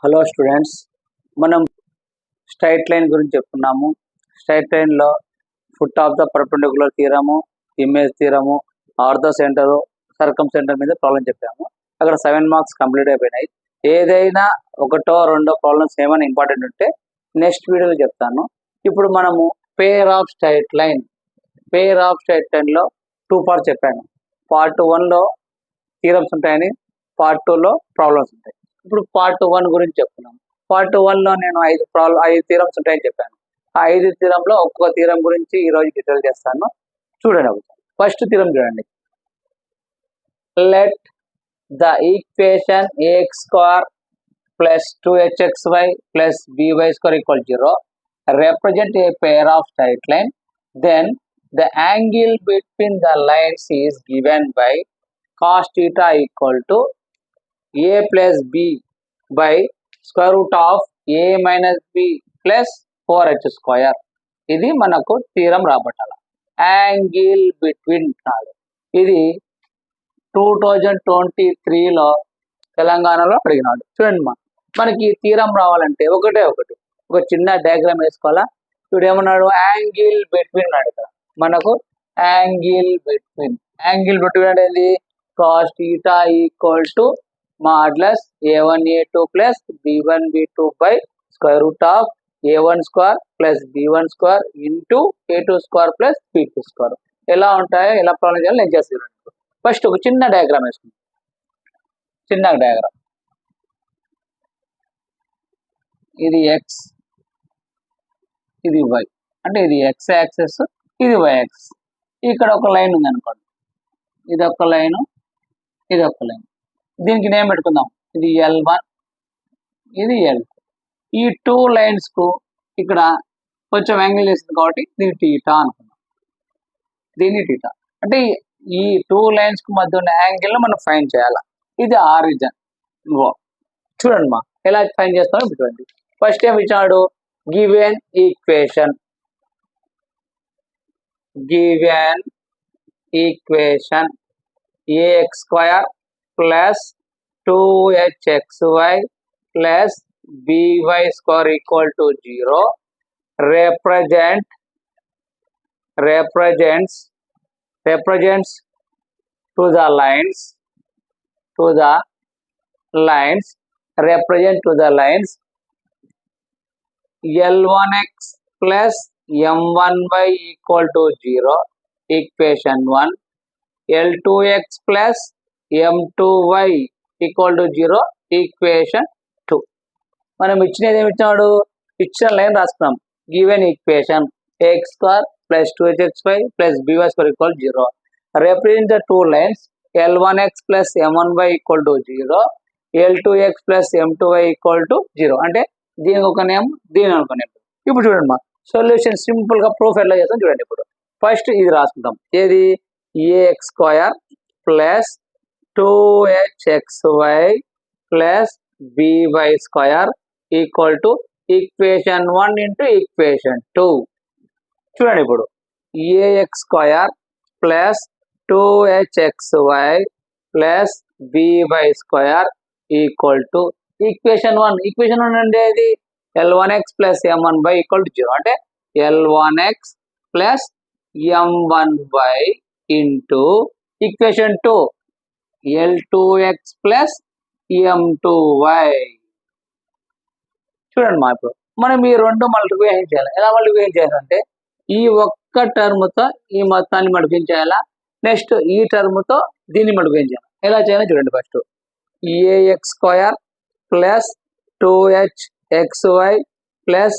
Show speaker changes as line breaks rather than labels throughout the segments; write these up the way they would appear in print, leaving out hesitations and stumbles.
Hello students, మనం straight line గురించి చెప్పుకున్నాము. స్ట్రైట్ లైన్లో foot of the perpendicular theorem, image theorem, orthocentre, circumcentre మీద problem చెప్పాము. అక్కడ 7 మార్క్స్ కంప్లీట్ అయిపోయినాయి. ఏదైనా ఒకటో రెండో ప్రాబ్లమ్స్ ఏమైనా ఇంపార్టెంట్ ఉంటే నెక్స్ట్ వీడియోలో చెప్తాను. ఇప్పుడు మనము పేర్ ఆఫ్ స్ట్రైట్ లైన్లో 2 పార్ట్స్ చెప్పాను. పార్ట్ 1లో థీరమ్స్ ఉంటాయని, పార్ట్ 2లో ప్రాబ్లమ్స్ ఉంటాయి. ఇప్పుడు పార్ట్ 1 గురించి చెప్తున్నాం. పార్ట్ 1లో నేను 5 థీరమ్స్ ఉంటాయని చెప్పాను. ఆ 5 థీరంలో ఒక్కొక్క థీరం గురించి ఈరోజు డీటెయిల్ చేస్తాను. చూడండి. ఫస్ట్ థీరం చూడండి. Let the equation ax square plus 2hxy plus by square equal 0 represent a pair of straight line. Then the angle between the lines is given by cos theta equal to a plus b by square root of a minus b plus 4h square. ఇది మనకు theorem రాబట్టాల. Angle between కాదు, ఇది 2023లో తెలంగాణలో అడిగినాడు. చూడండి, మనకి theorem రావాలంటే ఒక చిన్న డయాగ్రామ్ వేసుకోవాలా. ఇప్పుడు ఏమన్నాడు? యాంగిల్ బిట్వీన్ అన్నాడు. ఇక్కడ మనకు యాంగిల్ బిట్వీన్ అనేది cos theta equal to modulus a1 a2 plus b1 b2 by square root of a1 square plus b1 square into a2 square plus b2 square. ఎలా ఉంటాయో, ఎలా ప్రాబ్లం చేయాలో నేను చేస్తాను. ఫస్ట్ ఒక చిన్న డయాగ్రామ్ వేసుకుంటాం. చిన్న డయాగ్రామ్, ఇది x, ఇది y, అంటే ఇది x యాక్సెస్, ఇది y యాక్సెస్. ఇక్కడ ఒక లైన్ ఉంది అనుకోండి, ఇది ఒక లైన్, ఇది ఒక లైన్. దీనికి నేమ్ పెట్టుకుందాం. ఇది L1, ఇది L2. ఈ 2 లైన్స్ కు ఇక్కడ కొంచెం యాంగిల్ చేస్తుంది కాబట్టి దీన్ని టీటా అనుకున్నాం. దీన్ని టీటా అంటే ఈ 2 లైన్స్ కు మధ్య ఉన్న యాంగిల్ మనం ఫైండ్ చేయాలి. ఇది ఆరిజిన్. చూడండి ఎలా ఫైండ్ చేస్తామో చూడండి. ఫస్ట్ ఏం ఇచ్చాడు? Given equation ax square plus 2hxy plus by square equal to 0 represents to the lines L1x plus M1y equal to 0 equation 1, L2x plus M2y equal to 0 equation 2. మనం ఇచ్చినది ఏమి ఇచ్చాడు? ఇచ్చిన లైన్ రాసుకున్నాం. Given equation ax square plus 2hxy plus by square equal 0 represent the 2 lines L1x plus M1y equal to 0, L2x plus M2y equal to 0. అంటే దీనికి ఒక name, దీని ఒక నేమ్. ఇప్పుడు చూడండి సొల్యూషన్ సింపుల్ గా ప్రూఫ్ ఎట్లా చేస్తాం చూడండి. ఇప్పుడు ఫస్ట్ ఇది రాసుకుంటాం. ఏది? ax square plus 2hxy plus by square equal to equation 1 into equation 2. చూడండి, ఇప్పుడు ax square plus 2hxy plus by square equal to equation 1 అంటే ఇది L1x plus M1y equal to 0. అంటే L1x plus M1y into equation 2 L2x plus M2y. చూడండి ఇప్పుడు మనం ఈ రెండు మల్టిప్లికేషన్ చేయాలి. ఎలా మల్టిప్లికేషన్ చేయాలంటే ఈ ఒక్క టర్మ్తో ఈ మొత్తాన్ని మల్టిప్లికేషన్ చేయాలా, నెక్స్ట్ ఈ టర్మ్తో దీన్ని మల్టిప్లికేషన్ చేయాలి. ఎలా చేయాలో చూడండి. First ax square plus 2hxy plus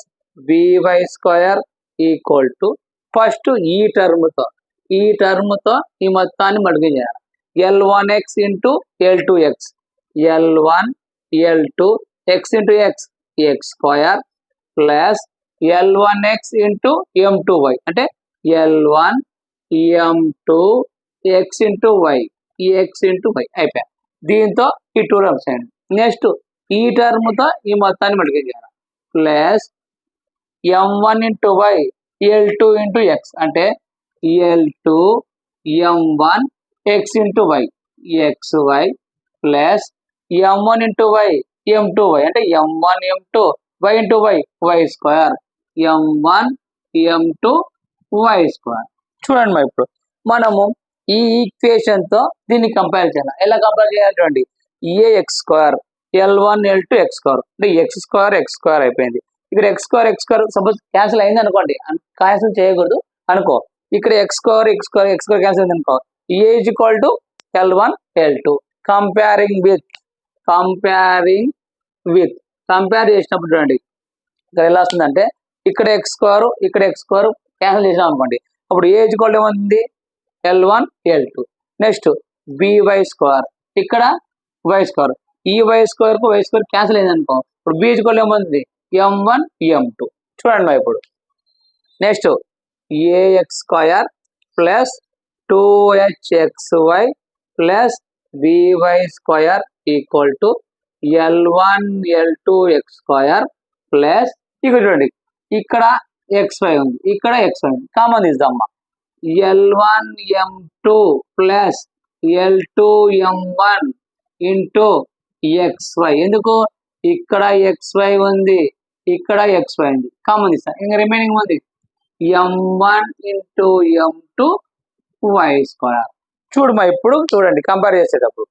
by square equal to first ఈ టర్మ్తో ఈ మొత్తాన్ని మల్టిప్లికేషన్ చేయాలి. L1x into L2x, L1 L2 x into x square plus L1x into M2y అంటే L1 M2 x into y, x into y అయిపోయాయి. దీంతో ఈ 2 terms అయ్యండి. Next ఈ టర్మ్తో ఈ మొత్తాన్ని మల్టిప్లికేషన్ చేయాలి. Plus M1 into y, L2 into x అంటే L2 M1 x into y, xy plus M1 into y, m2y అంటే m1 m2 y into y square m1 m2 y square. చూడండి మరి ఇప్పుడు మనము ఈ ఈక్వేషన్ తో దీన్ని కంపేర్ చేయాలి. ఎలా కంపేర్ చేయాలి చూడండి. X square L1 L2 x square అంటే ఎక్స్ స్క్వేర్ అయిపోయింది. ఇక్కడ ఎక్స్ స్క్వేర్ సపోజ్ క్యాన్సిల్ అయింది అనుకోండి, క్యాన్సిల్ చేయకూడదు అనుకో. ఇక్కడ ఎక్స్ స్క్వేర్ క్యాన్సిల్ అయింది అనుకో. A is equal to L1 L2 compare చేసినప్పుడు చూడండి ఇక్కడ ఎలా వస్తుందంటే ఇక్కడ ఎక్స్ స్క్వేర్ క్యాన్సిల్ చేసినాం అనుకోండి. అప్పుడు ఏ ఈజ్ ఈక్వల్ టు ఏమవుతుంది L1 L2. Next by square ఇక్కడ వై స్క్వేర్, ఈ వై స్క్వేర్ క్యాన్సిల్ అయింది అనుకో. ఇప్పుడు బి ఈజ్ ఈక్వల్ టు ఏమవుతుంది M1 M2. చూడండి ఇప్పుడు next a x square plus 2hxy plus by square equal to L1 L2 x square plus ఇక్కడ చూడండి ఇక్కడ xy ఉంది, ఇక్కడ xy ఉంది, కామన్ తీద్దామా. L1 M2 plus L2 M1 into xy. ఎందుకు ఇక్కడ xy ఉంది, ఇక్కడ xy ఉంది, కామన్ తీస్తాం. ఇంకా రిమైనింగ్ ఉంది M1 into M2 y square. చూడమా ఇప్పుడు చూడండి కంపేర్ చేసేటప్పుడు.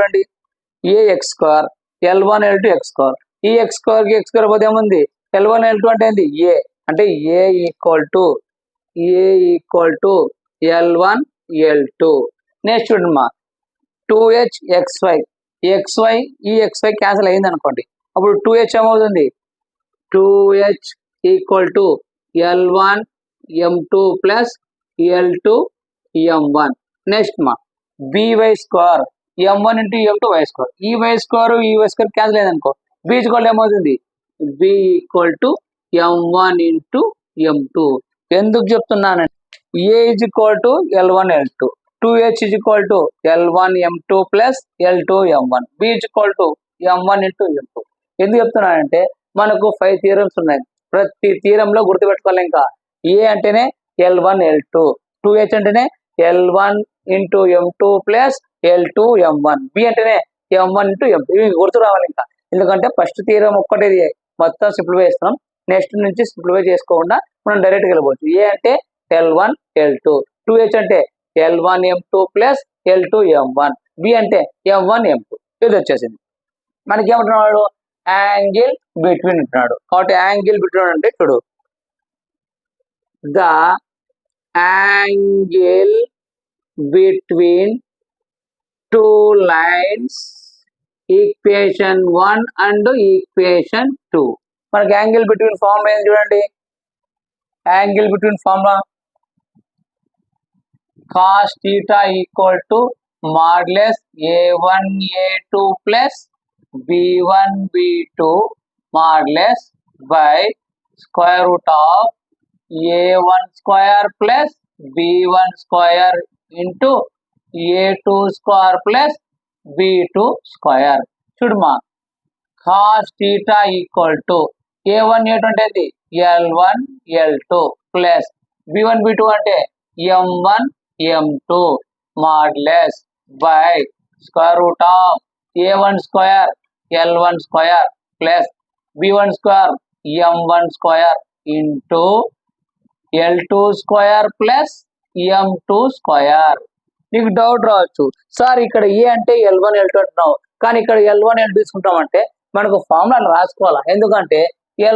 అండి a x square L1 L2 x square, ఈ ఎక్స్ స్క్వేర్ పోతే ఏముంది L1 L2 అంటే ఏంది ఏ, అంటే ఏ equal to L1 L2. Next చూడమ్మా 2hxy ఈ xy క్యాన్సిల్ అయింది అనుకోండి. అప్పుడు 2h ఏమవుతుంది 2h equal to L1 M2 plus L2 M1. Next మా by square M1 into M2 y square, ఈ y స్క్వేర్ క్యాన్సిల్ అయింది అనుకో. b ఈక్వల్ ఏమవుతుంది b equal to M1 into M2. ఎందుకు చెప్తున్నానంటే a is equal to L1 L2, 2h is equal to L1 M2 plus L2 M1, b is equal to M1 into M2. ఎందుకు చెప్తున్నానంటే మనకు 5 theorems ఉన్నాయి. ప్రతి థియరంలో గుర్తుపెట్టుకోవాలి. ఇంకా ఏ అంటేనే L1 L2, 2h అంటేనే L1 into M2 plus L2 M1, b అంటేనే M1 ఇంటూ M2. ఇవి గుర్తు రావాలి ఇంకా, ఎందుకంటే ఫస్ట్ థియరం ఒక్కటే మొత్తం సింప్లిఫై చేస్తున్నాం. నెక్స్ట్ నుంచి సింప్లిఫై చేసుకోకుండా మనం డైరెక్ట్గా వెళ్ళిపోవచ్చు. ఏ అంటే L1 L2, 2h అంటే L1 M2 plus L2 M1, b అంటే M1 M2. ఇది వచ్చేసింది. మనకి ఏమంటున్నాడు యాంగిల్ బిట్వీన్ అంటున్నాడు. కాబట్టి యాంగిల్ బిట్వీన్ అంటే చూడు the angle between two lines equation 1 and equation 2. మనకి యాంగిల్ బిట్వీన్ ఫార్ములా ఏంది చూడండి. Angle between formula cos theta equal to modulus A1 A2 plus B1 B2 modulus by square root of A1 square plus B1 square into A2 square plus B2 square. చూడమా cos theta equal to A1 A2 అంటే L1 L2 plus B1 B2 అంటే M1 M2 modulus by square root of A1 square L1 square plus B1 square M1 square into L2 square plus M2 square. నీకు doubt రావచ్చు, sir ఇక్కడ ఏ అంటే L1 L2 అంటున్నావు, కానీ ఇక్కడ L1 L2 తీసుకుంటామంటే మనకు formula రాసుకోవాలా. ఎందుకంటే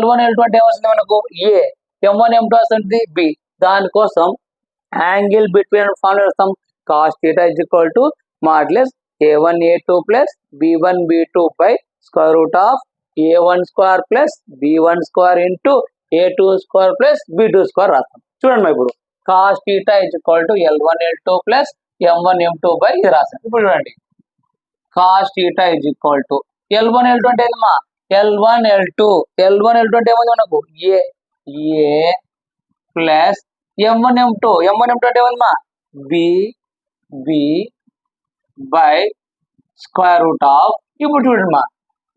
L1 L2 అంటే ఏమొస్తుంది మనకు ఏ, M1 M2 వస్తుంది బి. దానికోసం యాంగిల్ బిట్వీన్ ఫార్ములా వస్తాం. cos theta is equal to modulus A1 A2 plus B1 B2 by square root of A1 square plus B1 square into A2 square plus B2 square రాస్తాం. చూడండి ఇప్పుడు cos theta is equal to L1 L2 plus M1 M2 by ఇది రాస్తాం. ఇప్పుడు చూడండి cos theta is equal to L1 L2 అంటే ఏదమ్మా L1 L2 అంటే ఏమవుతుంది మనకు ఏ ప్లస్ M1 M2 అంటే ఏమవుతుందమ్మా b by square root of. ఇప్పుడు చూడమ్మా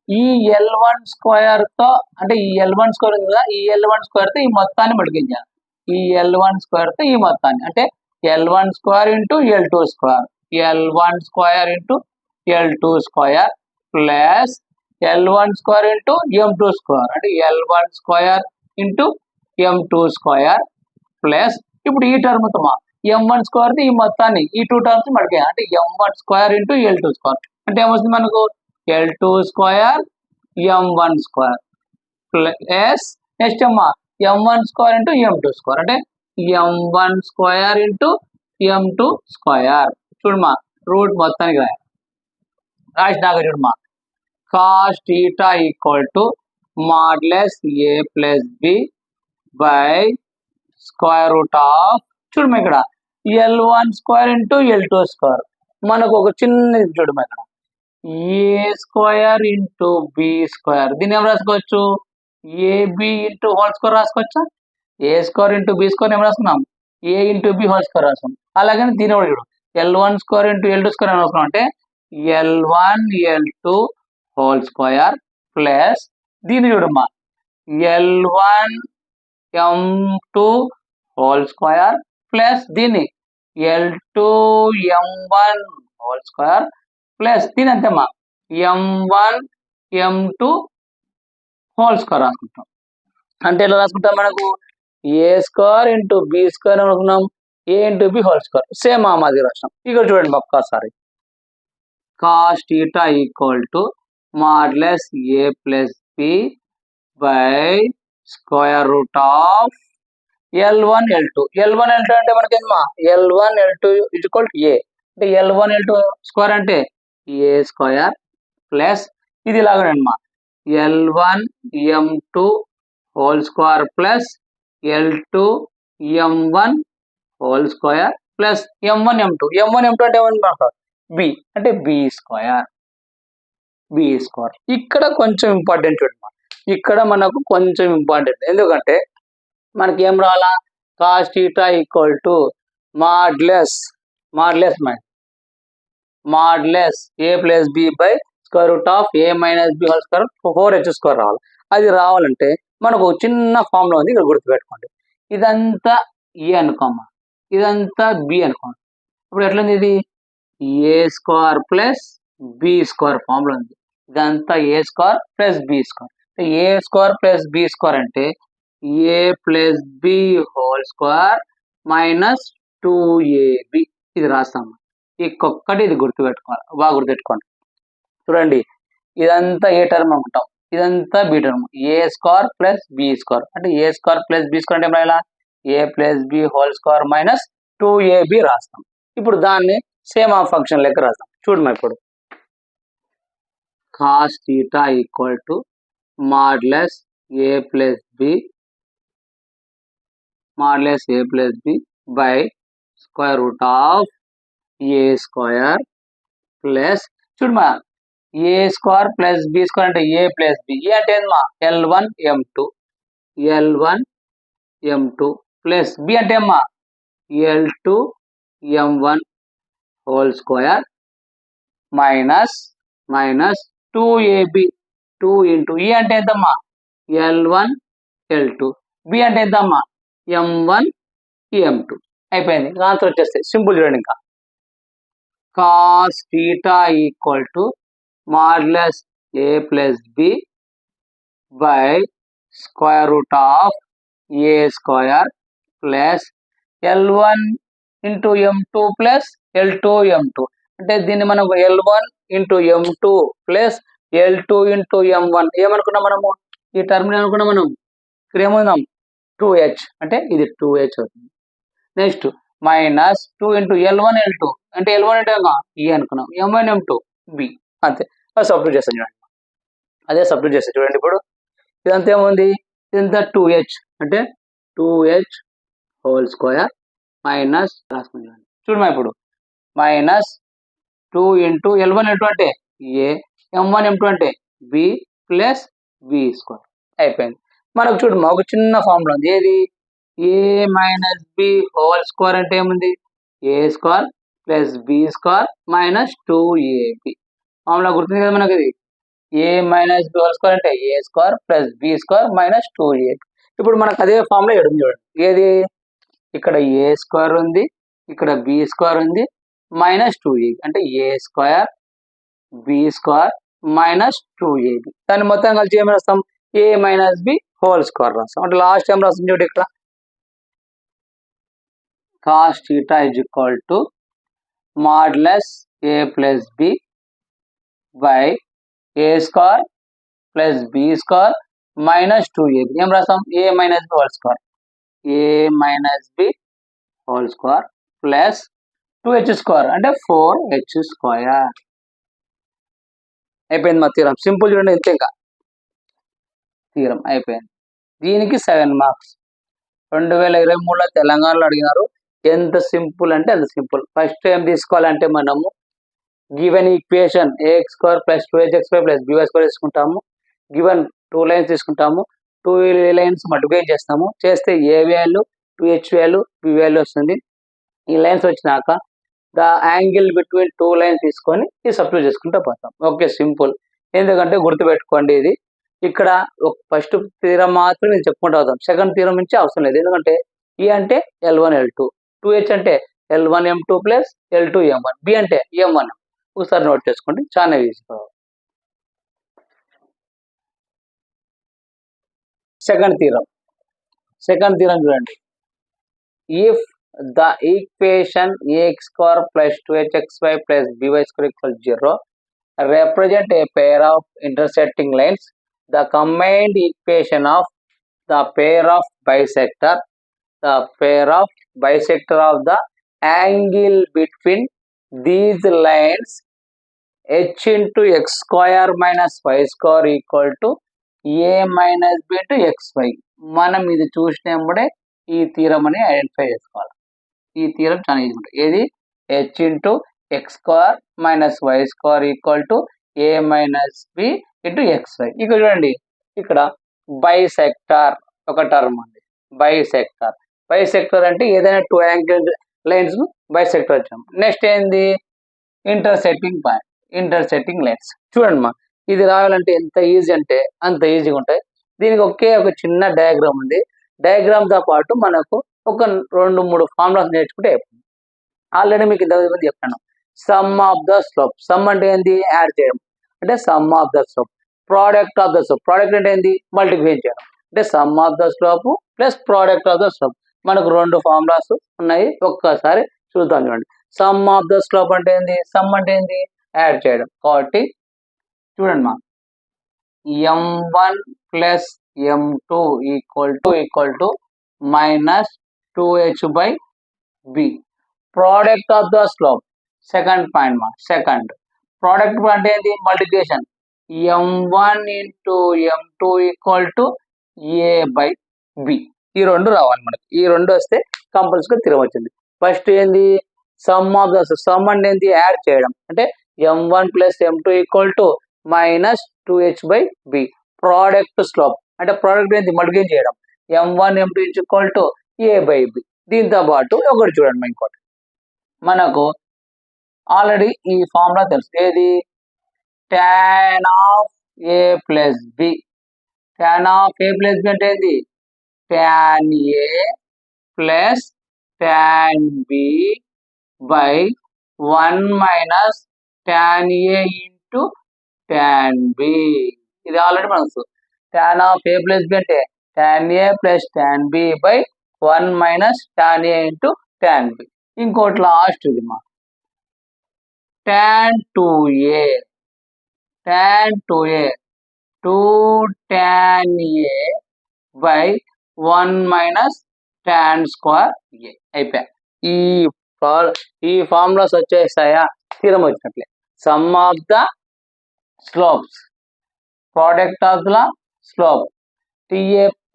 ఈ L1 స్క్వేర్ తో అంటే ఈ L1 స్క్వేర్ ఉంది కదా, ఈ L1 స్క్వేర్ తో ఈ మొత్తాన్ని మడిగించాలి. ఈ L1 స్క్వేర్ తో ఈ మొత్తాన్ని అంటే L1 square into L2 square, L1 square into L2 square plus L1 square into M2 square అంటే L1 square into M2 square plus ఇప్పుడు ఈ టర్మ్ తమా M1 స్క్వేర్ ఈ మొత్తాన్ని ఈ టూ టర్మ్స్ మడికాయి అంటే M1 square into L2 square అంటే ఏమొస్తుంది మనకు L2 square M1 square plus next అమ్మా M1 square into M2 square అంటే M1 square into M2 square చూడమ్మా రూట్ మొత్తానికి రాసినాక చూడమ్మా cos theta equal to modulus a plus b by square root of చూడమ్మా ఇక్కడ L1 square into L2 square మనకు ఒక చిన్న చూడమ్మా ఇక్కడ ఏ స్క్వేర్ ఇంటూ బి స్క్వేర్ దీన్ని ఏం రాసుకోవచ్చు ఏబి ఇంటూ హోల్ స్క్వేర్ రాసుకోవచ్చా ఏ స్క్వేర్ ఇంటూ బి స్క్వేర్ ఏం రాసుకున్నాం ఏ ఇంటూ బి హోల్ స్క్వేర్ రాసుకున్నాం అలాగే దీని కూడా చూడు L1 square into L2 square ఏం రాసుకున్నాం అంటే L1 L2 whole square plus దీన్ని చూడమ్మా L1 M2 whole square plus దీన్ని L2 M1 whole square plus దీని అంతేమ్మా M1 M2 హోల్ స్క్వేర్ రాసుకుంటాం అంటే ఎలా రాసుకుంటాం మనకు ఏ స్క్వేర్ ఇంటూ బి స్క్వేర్ అనుకున్నాం a into b whole square same ఆ మాదిరి రాసినాం ఇక్కడ చూడండి ఒక్కసారి cos theta equal to modulus a plus b by square root of L1 L2 L1 L2 అంటే మనకి ఏమా L1 L2 equal to a అంటే L1 L2 స్క్వేర్ అంటే a స్క్వేర్ ప్లస్ ఇది ఇలాగేనమ్మా L1 M2 whole square plus L2 M1 whole square plus M1 M2 అంటే ఏమన్నా b అంటే b square ఇక్కడ కొంచెం ఇంపార్టెంట్ చూడమ్మా ఇక్కడ మనకు కొంచెం ఇంపార్టెంట్ ఎందుకంటే మనకి ఏం రావాలా cos theta equal to modulus a plus b by square root of a minus b whole square 4h square రావాలి అది రావాలంటే మనకు చిన్న ఫార్ములా ఉంది ఇక్కడ గుర్తుపెట్టుకోండి ఇదంతా a అనుకోమ్మా ఇదంతా b అనుకోండి ఇప్పుడు ఎట్లుంది ఇది a square plus b square formula ఉంది ఇదంతా a square plus b square a square plus b square అంటే a plus b whole square minus 2ab ఇది రాస్తాము ఇంకొకటి ఇది గుర్తుపెట్టుకోవాలి బాగా గుర్తుపెట్టుకోండి చూడండి ఇదంతా ఏ టర్మ్ అనుకుంటాం ఇదంతా బి టర్మ్ ఏ స్క్వేర్ ప్లస్ బి స్క్వేర్ అంటే ఏ స్క్వేర్ ప్లస్ బి స్క్వేర్ అంటే ఏం రాయాలా a plus B whole square minus 2ab రాస్తాం ఇప్పుడు దాన్ని సేమ్ ఆ ఫంక్షన్ లెక్క రాస్తాం చూడమ్మా ఇప్పుడు cos theta equal to modulus a plus b by square root of a square plus చూడమ్మా ఏ స్క్వేర్ ప్లస్ బి స్క్వేర్ అంటే ఏ ప్లస్ బి ఏ అంటే ఏమా L1 M2 ప్లస్ బి అంటే ఏమా L2 M1 whole square minus 2ab 2 into ఈ అంటే ఎంతమ్మా L1 L2 B అంటే ఎంతమ్మా M1 M2 అయిపోయింది ఆన్సర్ వచ్చేస్తాయి సింపుల్ చూడండి ఇంకా cos theta equal to modulus a plus b by square root of a square plus L1 into M2 plus L2 M2 అంటే దీన్ని మనం L1 into M2 plus L2 into M1 ఏమనుకున్నాం మనము ఈ టర్మ్ అనుకున్నాం మనం ఇక్కడ ఏముందాం 2h అంటే ఇది 2h అవుతుంది next minus 2 into L1 L2 అంటే L1 అంటే ఈ అనుకున్నాం M1 M2 b అంతే అది సబ్స్టిట్యూట్ చేస్తాం చూడండి అదే సబ్స్టిట్యూట్ చేస్తాం చూడండి ఇప్పుడు ఇదంతా ఏముంది ఇదంతా 2h అంటే 2h హోల్ స్క్వేర్ మైనస్ రాసుకుని చూడండి చూడమా ఇప్పుడు మైనస్ 2 ఇంటూ L1 L2 అంటే ఏ M1 M2 అంటే b ప్లస్ b స్క్వేర్ అయిపోయింది మనకు చూడమ్మా ఒక చిన్న ఫార్ములా ఉంది ఏది a minus B whole square అంటే ఏముంది a square plus B square minus 2ab formula గుర్తుంది కదా మనకి ఇది a minus B whole square అంటే ఏ square plus B square minus 2ab ఇప్పుడు మనకు అదే ఫార్ములా ఎడుంది చూడండి ఏది ఇక్కడ ఏ స్క్వేర్ ఉంది ఇక్కడ బి స్క్వేర్ ఉంది మైనస్ 2ab అంటే ఏ square b square minus 2ab. దాన్ని మొత్తం కలిసి ఏం రాస్తాం? a minus b whole square రాస్తాం. అంటే లాస్ట్ టైం రాస్తాం చూడు ఇక్కడ cos theta is equal to modulus a plus b by a square plus b square minus 2ab. ఏం రాస్తాం? a minus b whole square, a minus b whole square plus 2h square అంటే 4h square. అయిపోయింది మా తీరం. Simple చూడండి, ఇంతే, ఇంకా తీరం అయిపోయింది. దీనికి 7 మార్క్స్. 2023లో తెలంగాణలో అడిగినారు. ఎంత సింపుల్ అంటే అంత సింపుల్. ఫస్ట్ ఏం తీసుకోవాలంటే మనము given equation ax square plus 2hx plus by square తీసుకుంటాము. గివెన్ 2 లైన్స్ తీసుకుంటాము. 2 లైన్స్ మల్టిప్లై చేస్తాము. చేస్తే a value 2h value b value వస్తుంది. ఈ లైన్స్ వచ్చినాక ద యాంగిల్ బిట్వీన్ 2 లైన్స్ తీసుకొని ఈ సబ్స్టిట్యూట్ చేసుకుంటూ పోతాం. Okay, simple. ఎందుకంటే గుర్తుపెట్టుకోండి, ఇది ఇక్కడ ఫస్ట్ తీరం మాత్రం ఇది చెప్పుకుంటూ అవుతాం. సెకండ్ తీరం నుంచి అవసరం లేదు. ఎందుకంటే ఈ అంటే L1 L2, 2h అంటే L1 M2 plus L2 M1, b అంటే M1 M. ఒకసారి నోట్ చేసుకోండి, చాలా ఈజీ. సెకండ్ తీరం చూడండి. If the equation ax square plus 2hxy plus by square equals 0 represent a pair of intersecting lines. The combined equation of the pair of bisector of the angle between these lines h into x square minus y square equal to a minus b into xy. మనం ఇది చూసినప్పుడే ఈ తీరం అని identify చేసుకోవాలి. ఈ తీరం చాలా ఈజీ ఉంటుంది. ఏది? h into x square minus y square equal to a minus b into xy. ఇక్కడ చూడండి, ఇక్కడ బైసెక్టార్ ఒక టర్మ్ ఉంది. బైసెక్టార్ అంటే ఏదైనా 2 యాంగిల్ లైన్స్ బైసెక్టార్ వచ్చాము. నెక్స్ట్ ఏంది? Intersecting lines. చూడండి మా, ఇది రావాలంటే ఎంత ఈజీ అంటే అంత ఈజీగా ఉంటాయి. దీనికి ఒక చిన్న డయాగ్రామ్ ఉంది. డయాగ్రామ్ తో పాటు మనకు ఒక 2-3 ఫార్ములాస్ నేర్చుకుంటే అయిపోతుంది. ఆల్రెడీ మీకు ఇంతకుముందు చెప్పాను. Some of the slope. Some అంటే ఏంది? యాడ్ చేయడం. అంటే some of the slope. Product of the slope. Product అంటే ఏంది? మల్టిప్లై చేయడం. అంటే some of the slope plus product of the slope. మనకు 2 ఫార్ములాస్ ఉన్నాయి. ఒక్కసారి చూద్దాం చూడండి. సమ్ ఆఫ్ ద స్లోప్ అంటే ఏంది? సమ్ అంటే ఏంది? యాడ్ చేయడం. కాబట్టి చూడండి మా, m1 plus m2 equal to minus 2h by b. Product of the slope. Second point మా, సెకండ్ ప్రోడక్ట్ అంటే ఏంటి? Multiplication. m1 into m2 equal to a by b. ఈ 2 రావాలి మనకి. ఈ 2 వస్తే కంపల్సరీగా తిరగవచ్చింది. ఫస్ట్ ఏంది? సమ్ ఆఫ్ ద సమ్ అంటే ఏంటి? యాడ్ చేయడం. అంటే m1 plus m2 equal to minus 2h by b. Product slope అంటే ప్రోడక్ట్ ఏంటి? మల్టిప్లై చేయడం. m1 m2 equal to a by b. దీంతో పాటు ఒకటి చూడండి, ఇంకోటి మనకు ఆల్రెడీ ఈ ఫార్ములా తెలుసు. ఏది? tan of a plus b. tan of a plus b అంటే ఏంది? tan a plus tan b by 1 minus tan a into tan b. ఇది ఆల్రెడీ మనకు tan of a plus b అంటే tan a plus tan b by 1 minus tan a into tan b. ఇంకోటి last ఇది మా, tan 2a 2 tan a by 1 minus tan square a. అయిపోయా. ఈ formulas వచ్చేసాయా? స్థిరం వచ్చినట్లే. Sum of the slopes, product of the slope,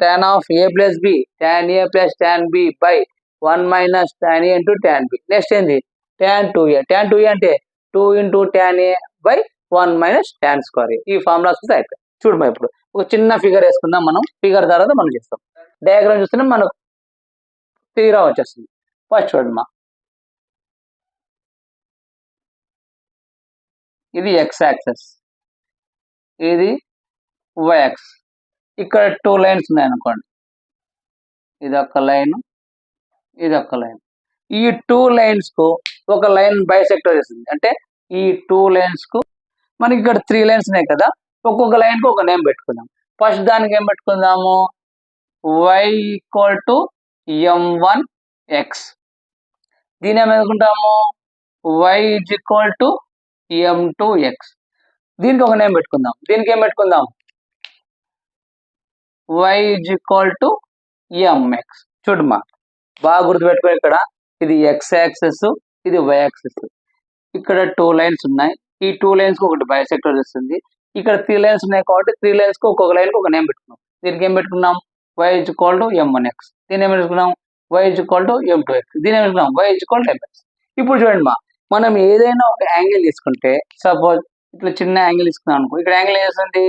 tan of a plus b, tan a plus tan b by 1 minus tan a into tan b. Next ఏంది? tan 2a. tan 2a అంటే 2 into tan a by 1 minus tan square a. ఈ formulas వస్తే అయిపోయి. చూడమా, ఇప్పుడు ఒక చిన్న figure వేసుకుందాం. మనం ఫిగర్ తర్వాత మనం చేస్తాం. డయాగ్రామ్ చూస్తేనే మనకు తీరా వచ్చేస్తుంది. ఫస్ట్ చూడమ్మా, ఇది x యాక్సెస్, ఇది y యాక్సెస్. ఇక్కడ 2 లైన్స్ ఉన్నాయి అనుకోండి. ఇది ఒక లైన్, ఇది ఒక లైన్. ఈ 2 లైన్స్ కు ఒక లైన్ బైసెక్టర్ చేస్తుంది. అంటే ఈ 2 లైన్స్ కు మనకి ఇక్కడ 3 లైన్స్ ఉన్నాయి కదా, ఒక్కొక్క లైన్ కి ఒక నేమ్ పెట్టుకుందాం. ఫస్ట్ దానికి ఏం పెట్టుకుందాము, y ఈక్వల్ టు m1x. దీని ఏం అనుకుంటాము, y is equal to m2x. దీనికి ఒక నేమ్ పెట్టుకుందాం. దీనికి ఏం పెట్టుకుందాం, y is equal to mx. చూడమ్మా, బాగా గుర్తుపెట్టుకో, ఇక్కడ ఇది x యాక్సెస్, ఇది y యాక్సెస్. ఇక్కడ 2 లైన్స్ ఉన్నాయి. ఈ 2 లైన్స్ కి ఒకటి బైసెక్టర్ వస్తుంది. ఇక్కడ 3 లైన్స్ ఉన్నాయి కాబట్టి 3 లైన్స్ కి ఒక్కొక్క లైన్ కి ఒక నేమ్ పెట్టుకున్నాం. దీనికి ఏం పెట్టుకున్నాం, y is equal to m1x. దీని ఏం పెట్టుకున్నాం, y is equal to m2x. దీని ఏం పెట్టుకున్నాం, y is equal to mx. ఇప్పుడు చూడండి మా, మనం ఏదైనా ఒక యాంగిల్ తీసుకుంటే, సపోజ్ ఇట్లా చిన్న యాంగిల్ తీసుకున్నాం అనుకో, ఇక్కడ యాంగిల్ ఏం చేస్తుంది,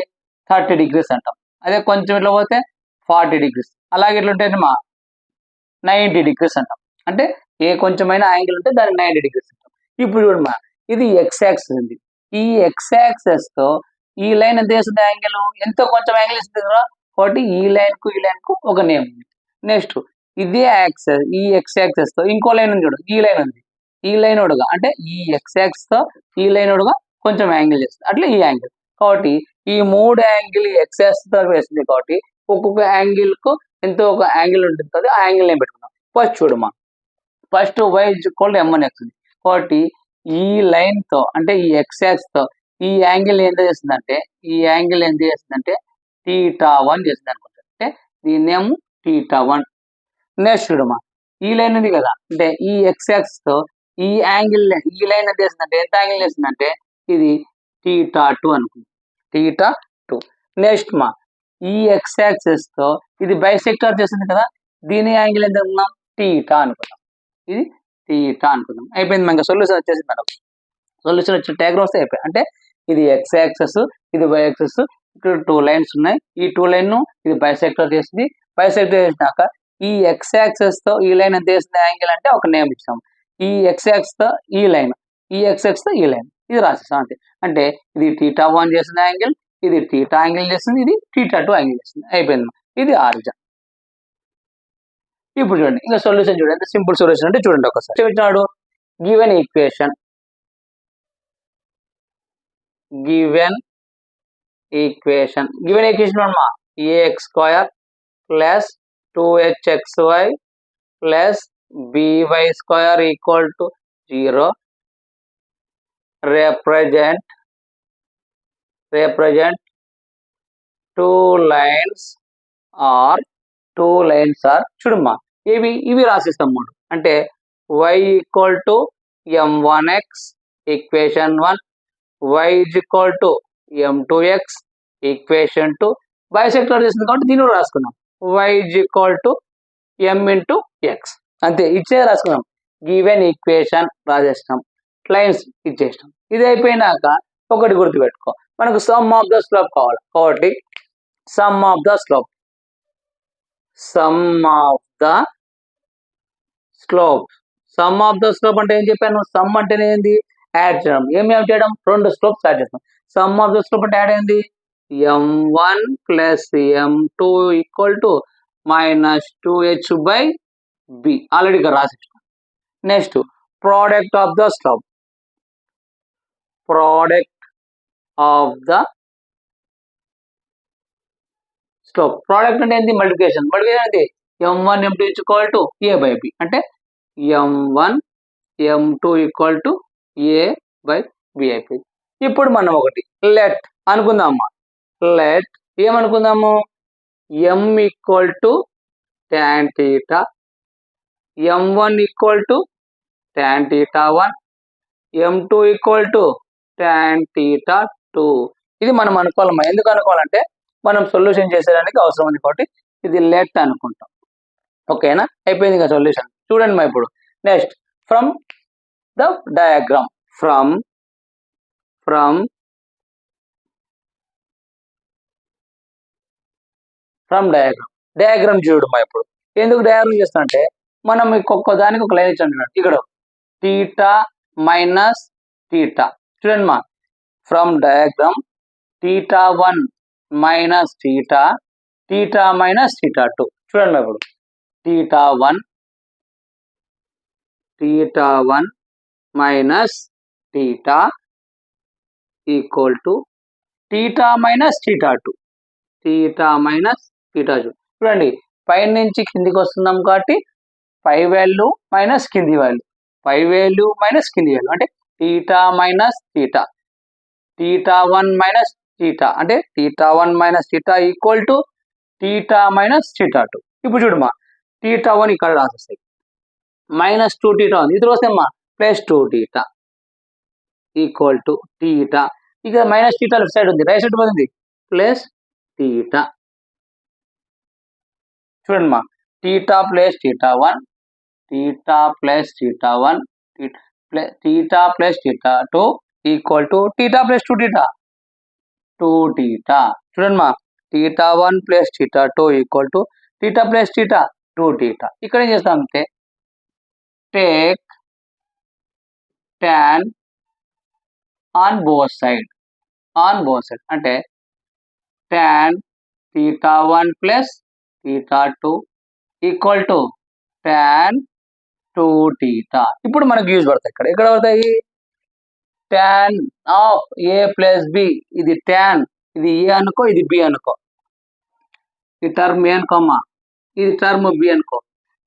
30 degrees అంటాం. అదే కొంచెం ఇట్లా పోతే 40 degrees. అలాగే ఇట్లా ఉంటే మా 90 degrees అంటాం. అంటే ఏ కొంచెమైనా యాంగిల్ ఉంటే దాన్ని 90 degrees అంటాం. ఇప్పుడు చూడమ్మా, ఇది ఎక్స్ యాక్సెస్ ఉంది. ఈ ఎక్స్ యాక్సెస్ తో ఈ లైన్ ఎంత చేస్తుంది, యాంగిల్ ఎంతో కొంచెం యాంగిల్ ఇస్తుంది కదా, కాబట్టి ఈ లైన్ కు ఒక నేమ్ ఉంది. నెక్స్ట్ ఇదే యాక్సెస్, ఈ ఎక్స్ యాక్సెస్ తో ఇంకో లైన్ ఉంది చూడు, ఈ లైన్ ఉంది. ఈ లైన్ ఒడుగా అంటే ఈ ఎక్స్ యాక్సెస్ తో ఈ లైన్ ఒడుగా కొంచెం యాంగిల్ చేస్తుంది, అట్లా ఈ యాంగిల్. కాబట్టి ఈ 3 యాంగిల్ ఎక్స్ యాక్సెస్ తో వేస్తుంది కాబట్టి ఒక్కొక్క యాంగిల్ కు ఎంతో ఒక యాంగిల్ ఉంటుంది కదా, ఆ యాంగిల్ నేను పెట్టుకున్నాం. ఫస్ట్ చూడమ్మా, first y is equal to m1x ఉంది కాబట్టి ఈ లైన్ తో అంటే ఈ ఎక్స్ యాక్సిస్ తో ఈ యాంగిల్ ఎంత చేస్తుందంటే, ఈ యాంగిల్ ఎంత చేస్తుందంటే θ1 చేస్తుంది అనుకుంటా. అంటే దీని ఏమో θ1. నెక్స్ట్ చూడమ్మా, ఈ లైన్ ఉంది కదా, అంటే ఈ ఎక్స్ యాక్సిస్ తో ఈ యాంగిల్, ఈ లైన్ ఎంత చేస్తుందంటే, ఎంత యాంగిల్ చేస్తుందంటే ఇది θ2 అనుకుంటా, θ2. నెక్స్ట్ మా, ఈ ఎక్స్ యాక్సిస్ తో ఇది బైసెక్టర్ చేస్తుంది కదా, దీని యాంగిల్ ఎంత అనుకున్నాం, θ అనుకున్నాం. ఇది θ అనుకుందాం. అయిపోయింది, మనకి సొల్యూషన్ వచ్చేసింది. మనకు సొల్యూషన్ వచ్చిన డయాగ్రామ్ వస్తే అయిపోయి. అంటే ఇది ఎక్స్ యాక్సెస్, ఇది వై యాక్సెస్, ఇక్కడ 2 లైన్స్ ఉన్నాయి. ఈ 2 లైన్ ఇది బైసెక్టర్ చేసింది. బైసెక్టర్ చేసినాక ఈ ఎక్స్ యాక్సెస్ తో ఈ లైన్ ఎంత చేస్తుంది యాంగిల్ అంటే ఒక నేమ్ ఇచ్చాం. ఈ ఎక్స్ యాక్సెస్ తో ఈ లైన్, ఈ ఎక్స్ యాక్సెస్ తో ఈ లైన్, ఇది రాసేస్తాం అంతే. అంటే ఇది θ1 చేసిన యాంగిల్, ఇది θ యాంగిల్ చేస్తుంది, ఇది θ2 యాంగిల్ చేస్తుంది. అయిపోయింది, ఇది ఆరిజిన్. ఇప్పుడు చూడండి, ఇంకా సొల్యూషన్ చూడండి, ఎంత సింపుల్ సొల్యూషన్ అంటే చూడండి ఒకసారి. చెప్తున్నాడు, గివెన్ ఈక్వేషన్ అమ్మా ax² plus 2hxy plus by² equal to 0 represent 2 lines are చూడమ్మా, ఇవి రాసిస్తాం 3. అంటే y equal to m1x equation 1, y is equal to m2x equation 2. Bisector చేసింది కాబట్టి దీన్ని రాసుకున్నాం, y is equal to m into x. అంతే, ఇచ్చే రాసుకున్నాం. గివెన్ ఈక్వేషన్ రాసేస్తాం, లైన్స్ ఇచ్చేస్తాం. ఇది అయిపోయినాక ఒకటి గుర్తుపెట్టుకో, మనకు సమ్ ఆఫ్ ద స్లోప్ కావాలి కాబట్టి సమ్ ఆఫ్ ద స్లోప్ అంటే ఏం చెప్పాను, సమ్ అంటేనే ఏంది, యాడ్ చేయడం. ఏం చేయడం, 2 స్లోప్స్ యాడ్ చేస్తాం. సమ్ ఆఫ్ ద స్లోప్ అంటే యాడ్ అయింది m1 plus m2 equal to -2h/b. Already ఇక్కడ రాసిస్తాం. Next product of the slope product అంటే ఏంటి, మల్టిప్లికేషన్ అంటే m1 m2 equal to a/b. అంటే m1 m2 equal to a/b అయిపోయింది. ఇప్పుడు మనం ఒకటి లెట్ అనుకుందామా, లెట్ ఏమనుకుందాము, m equal to tan θ, m1 equal to tan θ1, m2 equal to tan θ2. ఇది మనం అనుకోవాలమ్మా. ఎందుకు అనుకోవాలంటే మనం సొల్యూషన్ చేసేదానికి అవసరం ఉంది కాబట్టి ఇది లెట్ అనుకుంటాం. ఓకేనా, అయిపోయింది కదా సొల్యూషన్. చూడండి మా ఇప్పుడు next from the diagram, from diagram చూడు మా ఇప్పుడు. ఎందుకు డయాగ్రామ్ చేస్తా అంటే మనం ఒక్కొక్క దానికి ఒక లైన్ ఇచ్చాం. ఇక్కడ θ మైనస్ θ. చూడండి మా, ఫ్రమ్ డయాగ్రామ్ θ1 మైనస్ θ, θ మైనస్ θ2. చూడండి మా ఇప్పుడు θ1 minus θ, equal to theta minus theta two. Theta minus theta two. చూడండి, పై నుంచి కిందికి వస్తున్నాం కాబట్టి పై వాల్యూ మైనస్ కింది వాల్యూ, పై వాల్యూ మైనస్ కింది వాల్యూ అంటే theta minus theta, theta one minus theta అంటే theta one minus theta equal to theta minus theta two. ఇప్పుడు చూడమ్మా, టీటా వన్ ఇక్కడ రాసేస్తాయి, మైనస్ టూ టీటా ఉంది, ఇది వస్తే అమ్మా plus two theta equal to theta. ఇక మైనస్ టీటా లెఫ్ట్ సైడ్ ఉంది, రైట్ సైడ్ పోతుంది ప్లస్ టీటా. చూడండి మా, theta plus theta one, theta plus theta one, theta plus theta two equal to theta plus two theta, two theta. చూడండి మా, theta one plus theta two equal to theta plus theta two theta. ఇక్కడ ఏం చేస్తాం అంటే take tan on both side, on both side అంటే tan theta one plus theta two equal to tan two theta. ఇప్పుడు మనకు use పడతాయి, ఇక్కడ ఎక్కడ పడతాయి, tan of A plus b, ఇది tan, ఇది ఏ అనుకో, ఇది బి అనుకో, ఈ టర్మ్ ఏ అనుకోమ్మా, ఇది టర్మ్ బి అనుకో,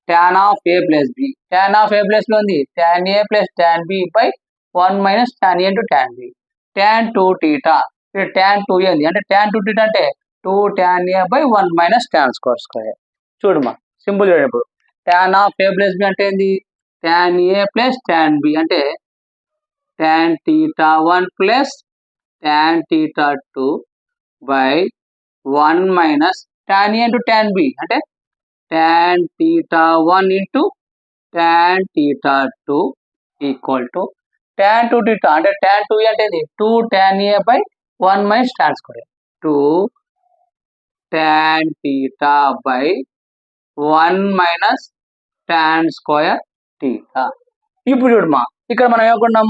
tan of A plus b, tan of A plus లో ఉంది tan a plus tan b by 1 minus tan a into tan b, tan two theta, ఇక్కడ tan టూ ఏ ఉంది అంటే tan two theta అంటే 2 tan a by 1 minus tan square square. చూడమ్మా simple చూడండి, ఇప్పుడు tan of A plus b అంటే ఏంది, tan a plus tan b అంటే tan theta one plus tan theta two by 1 minus tan a into tan b అంటే tan theta one into tan theta two equal to tan two theta అంటే tan two అంటే 2 tan a by 1 minus tan square, 2 tan theta by 1 minus tan square theta. ఇప్పుడు చూడమ్మా, ఇక్కడ మనం ఏమనుకున్నాం,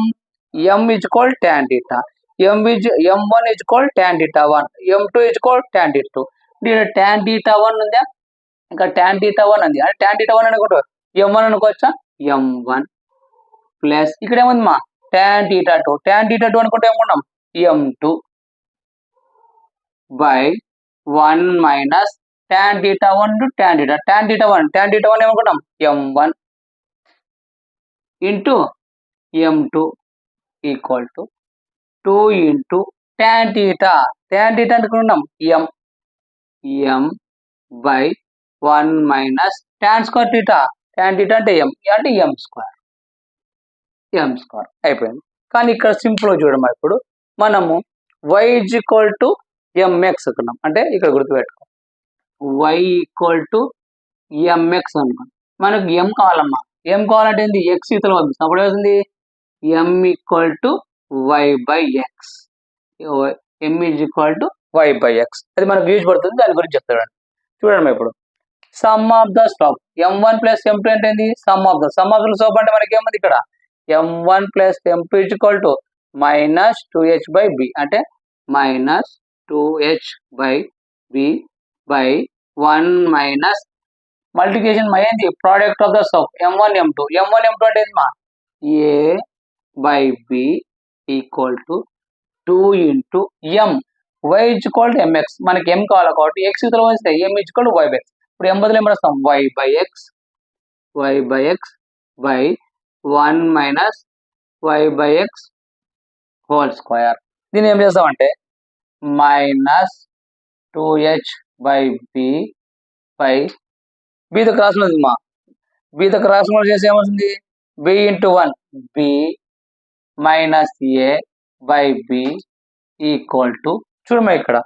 m equal tan theta, m1 equal tan theta one, m2 equal tan theta two. దీని tan theta one ఉందా, ఇంకా tan theta one ఉంది అంటే tan టీటా వన్ అనుకుంటా m1 అనుకోవచ్చా, m1 ప్లస్ ఇక్కడ ఏముంది మా tan టీటా టూ అనుకుంటే ఏమనుకున్నాం m2 by 1 minus tan theta one to tan theta one ఏమనుకున్నాం m1 into m2 equal to 2 into tan theta అనుకున్నాం m by 1 minus tan square theta, tan theta అంటే m square, అయిపోయింది. కానీ ఇక్కడ సింపుల్గా చూడమ్మా, ఇప్పుడు మనము y ఈక్వల్ టు mx అనుకున్నాం అంటే ఇక్కడ గుర్తుపెట్టుకో, y ఈక్వల్ టు mx అనుకున్నాం, మనకు m కావాలమ్మా, m కావాలంటే ఏంది, x ఇతలు పంపిస్తాం, అప్పుడు ఏమవుతుంది m equal to y by X, m is equal to y by X, అది మనకు యూజ్ పడుతుంది, దాని గురించి చెప్తాడు. చూడండి ఇప్పుడు some of the slope m1 plus m2 అంటే ఏంది, సమ్ ఆఫ్ ద స్లోప్ అంటే మనకి ఏముంది ఇక్కడ m1 plus m2 equal to minus 2h by b అంటే minus 2h by b by 1 minus multiplication ఏంది, product of the slope m1 m2 అంటే ఏంది మా a by b equal to 2 into m, y equal to mx, మనకి m కావాలి కాబట్టి x ఇతర వస్తే m equal to y by x. ఇప్పుడు m బదులు ఏం రాస్తాం y by x by 1 minus y by x whole square. దీన్ని ఏం చేస్తామంటే minus 2h by b by బీతో క్రాస్ ఉంది మా, బీతో క్రాస్ చేసి ఏమవుతుంది b into 1 b minus a by b equal to చూడమ్మా ఇక్కడ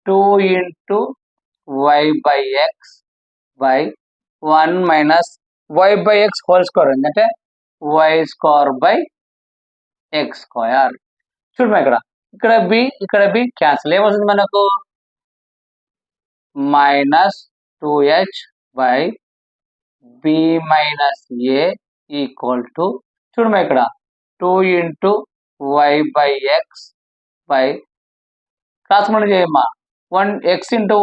2 into y by x by 1 minus y by x whole square ఉంది అంటే y square by x square. చూడమ్మా ఇక్కడ బి క్యాన్సిల్, ఏమవుతుంది మనకు minus 2h by b minus a equal to చూడమ్మా ఇక్కడ 2 into y by x by cross multiply చేయమ్మా 1 x into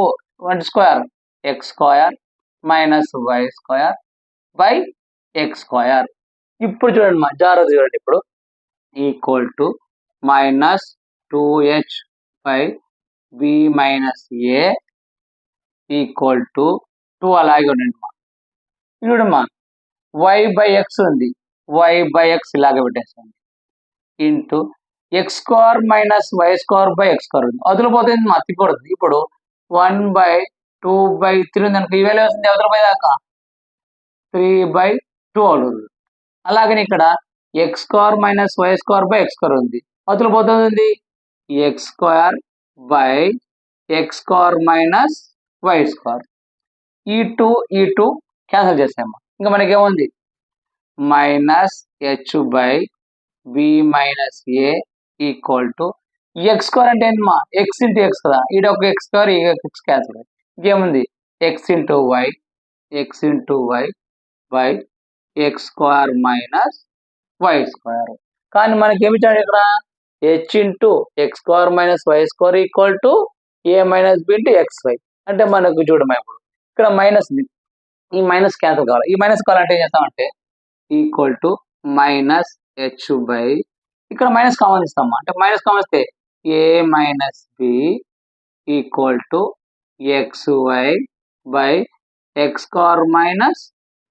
1 square x square minus y square by x square. ఇప్పుడు చూడండి మా జాగ్రత్త చూడండి, ఇప్పుడు equal to minus 2h by b minus a equal to 2 అలాగే ఉండండి మా చూడమ్మా y బై ఎక్స్ ఉంది y బై ఎక్స్ ఇలాగే పెట్టేస్తుంది into x square minus y square by x square ఉంది వదిలిపోతుంది మా తిప్పడుతుంది ఇప్పుడు 1/2/3 ఉంది అనుకో ఈ వాల్యూ వస్తుంది అవతల దాకా 3/2 అవుతుంది అలాగే ఇక్కడ x square minus y square by x square ఉంది అవతల పోతుంది x square by x square minus y square ఈ టూ క్యాన్సిల్ చేసాము ఇంకా మనకేముంది minus h by b minus a equal to x square అంటే ఏంటమ్మా ఎక్స్ ఇంటూ ఎక్స్ కదా ఈడ ఒక ఎక్స్ స్క్వేర్ ఈ ఎక్స్ క్యాన్సిల్ ఇంకేముంది x into y by x square minus y square కానీ మనకి ఏమి ఇచ్చాడు ఇక్కడ h into x square minus y square equal to a minus b into x y అంటే మనకు చూడమా ఇప్పుడు ఇక్కడ మైనస్ ఈ మైనస్ క్యాన్సిల్ కావాలి ఈ మైనస్ కావాలంటే ఏం చేస్తామంటే equal to minus h by ఇక్కడ మైనస్ కామన్ ఇస్తామా అంటే మైనస్ కామన్ ఇస్తే a minus B equal to x y by x square minus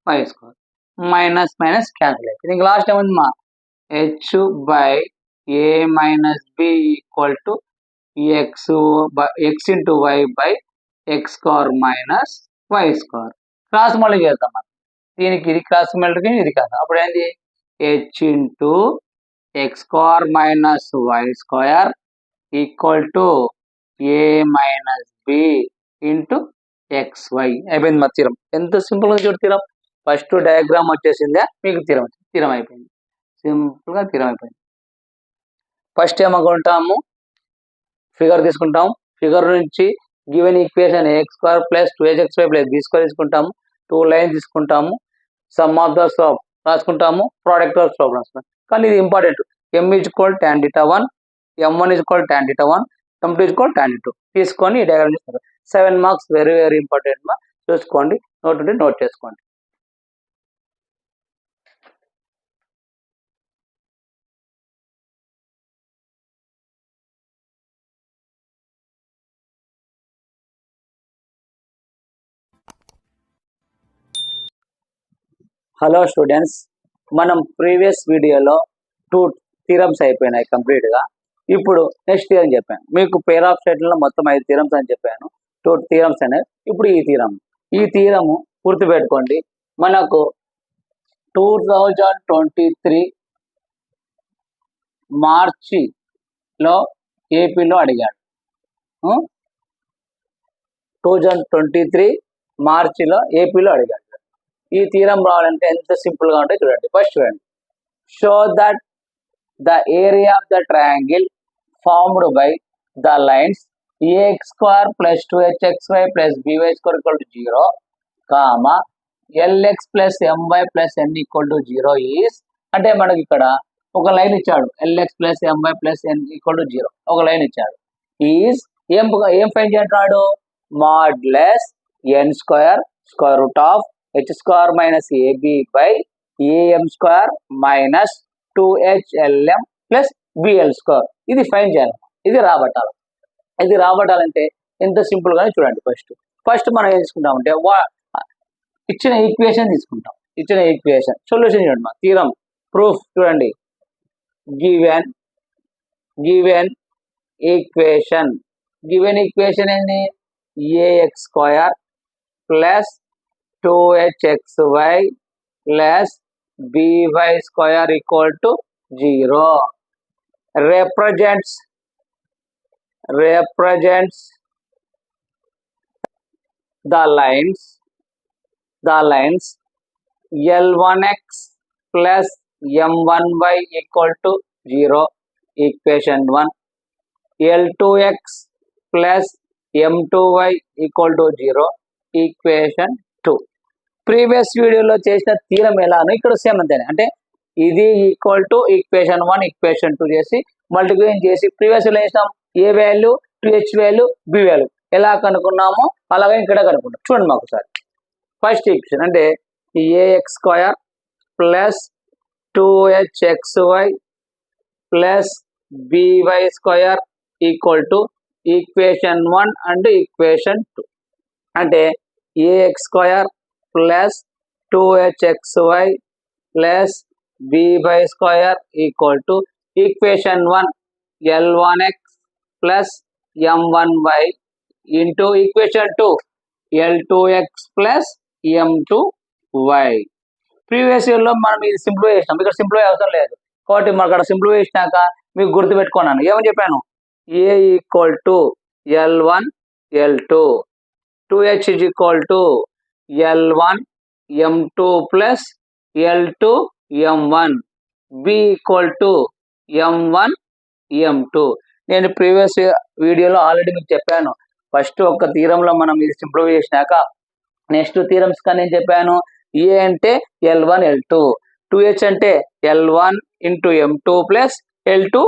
y square minus minus cancel అవుతుంది ఇంక లాస్ట్ ఏముంది మా h by a minus B equal to x into y by x square minus y square cross మళ్ళీ చేద్దాం మనం దీనికి ఇది cross మళ్ళీ ఇది కాదు అప్పుడు ఏంటి h into x square minus y square equal to a minus b into x y అయిపోయింది మా తీరం ఎంత సింపుల్గా చూడు తీరం ఫస్ట్ డయాగ్రామ్ వచ్చేసిందే మీకు తీరం అయిపోయింది సింపుల్గా తీరం అయిపోయింది ఫస్ట్ ఏమనుకుంటాము ఫిగర్ తీసుకుంటాం ఫిగర్ నుంచి given equation x square plus 2hxy plus B square తీసుకుంటాము 2 లైన్ తీసుకుంటాము సమ్ ఆఫ్ ద స్లోప్ రాసుకుంటాము ప్రోడక్ట్ ఆఫ్ స్లోప్ రాసుకుంటాం కానీ ఇది important m equal tan θ1 m1 equal tan θ1 m2 equal tan θ2 తీసుకొని ఈ డయాగ్రామ్ చేస్తారు 7 మార్క్స్ వెరీ వెరీ ఇంపార్టెంట్ మా చూసుకోండి నోట్ చేసుకోండి హలో స్టూడెంట్స్ మనం ప్రీవియస్ వీడియోలో 2 థీరమ్స్ అయిపోయినాయి కంప్లీట్గా ఇప్పుడు నెక్స్ట్ థీరం చెప్పాను మీకు పేర్ ఆఫ్ స్టేట్లో మొత్తం 5 థీరమ్స్ అని చెప్పాను 2 థీరమ్స్ అనేవి ఇప్పుడు ఈ థీరము గుర్తుపెట్టుకోండి మనకు 2023 మార్చిలో ఏపీలో అడిగాడు 2023 మార్చిలో ఏపీలో అడిగాడు ఈ థీరం రావాలంటే ఎంత సింపుల్ గా ఉంటే చూడండి ఫస్ట్ చూడండి show that the area of the triangle formed by the lines ax square plus 2hxy plus by square equal to 0 comma lx plus my plus n equal to 0 is అంటే మనకి ఇక్కడ ఒక line ఇచ్చాడు lx plus my plus n equal to 0 ఒక line ఇచ్చాడు is ఏం find చేయంటాడు modulus n square square root of h square minus ab by am square minus 2hlm plus bl square ఇది ఫైండ్ చేయాలి ఇది రాబట్టాలంటే ఎంత సింపుల్ గానే చూడండి ఫస్ట్ మనం ఏం తీసుకుంటామంటే ఇచ్చిన ఈక్వేషన్ తీసుకుంటాం సొల్యూషన్ చూడండి మా థీరం ప్రూఫ్ చూడండి గివెన్ ఈక్వేషన్ ఏంది ax square plus 2hxy plus by square equal to 0 represents the lines L1x plus M1y equal to 0 equation 1 L2x plus M2y equal to 0 equation 2 previous వీడియోలో చేసిన theorem ఎలానో ఇక్కడ same అంతేనే అంటే ఇది equal to equation 1 equation 2 చేసి multiplication చేసి previous లో చేసినాం A value 2h value b value ఎలా కనుక్కున్నామో అలాగే ఇక్కడ కనుక్కుంటాం చూడండి మాకు ఒకసారి ఫస్ట్ ఈక్వేషన్ అంటే ax square plus 2hxy plus by square equal to equation 1 and equation 2 అంటే ax square plus 2hxy plus by square equal to equation 1 l1x plus m1y into equation 2 l2x plus m2y. Previous year లో మనం ఇది simplify చేసినాం, ఇక్కడ simplify అవసరం లేదు కాబట్టి మనం అక్కడ సింప్లిఫై చేసినాక మీకు గుర్తు పెట్టుకున్నాను ఏమని చెప్పాను, a equal to l1 l2 2h is equal to l1 m2 plus l2 m1 b equal to m1 m2. నేను ప్రీవియస్ వీడియోలో ఆల్రెడీ మీకు చెప్పాను, ఫస్ట్ ఒక థీరంలో మనం ఇది సింప్లిఫై చేసినాక నెక్స్ట్ థీరమ్స్ కానీ నేను చెప్పాను ఏ అంటే l1 l2 2h అంటే l1 into m2 plus l2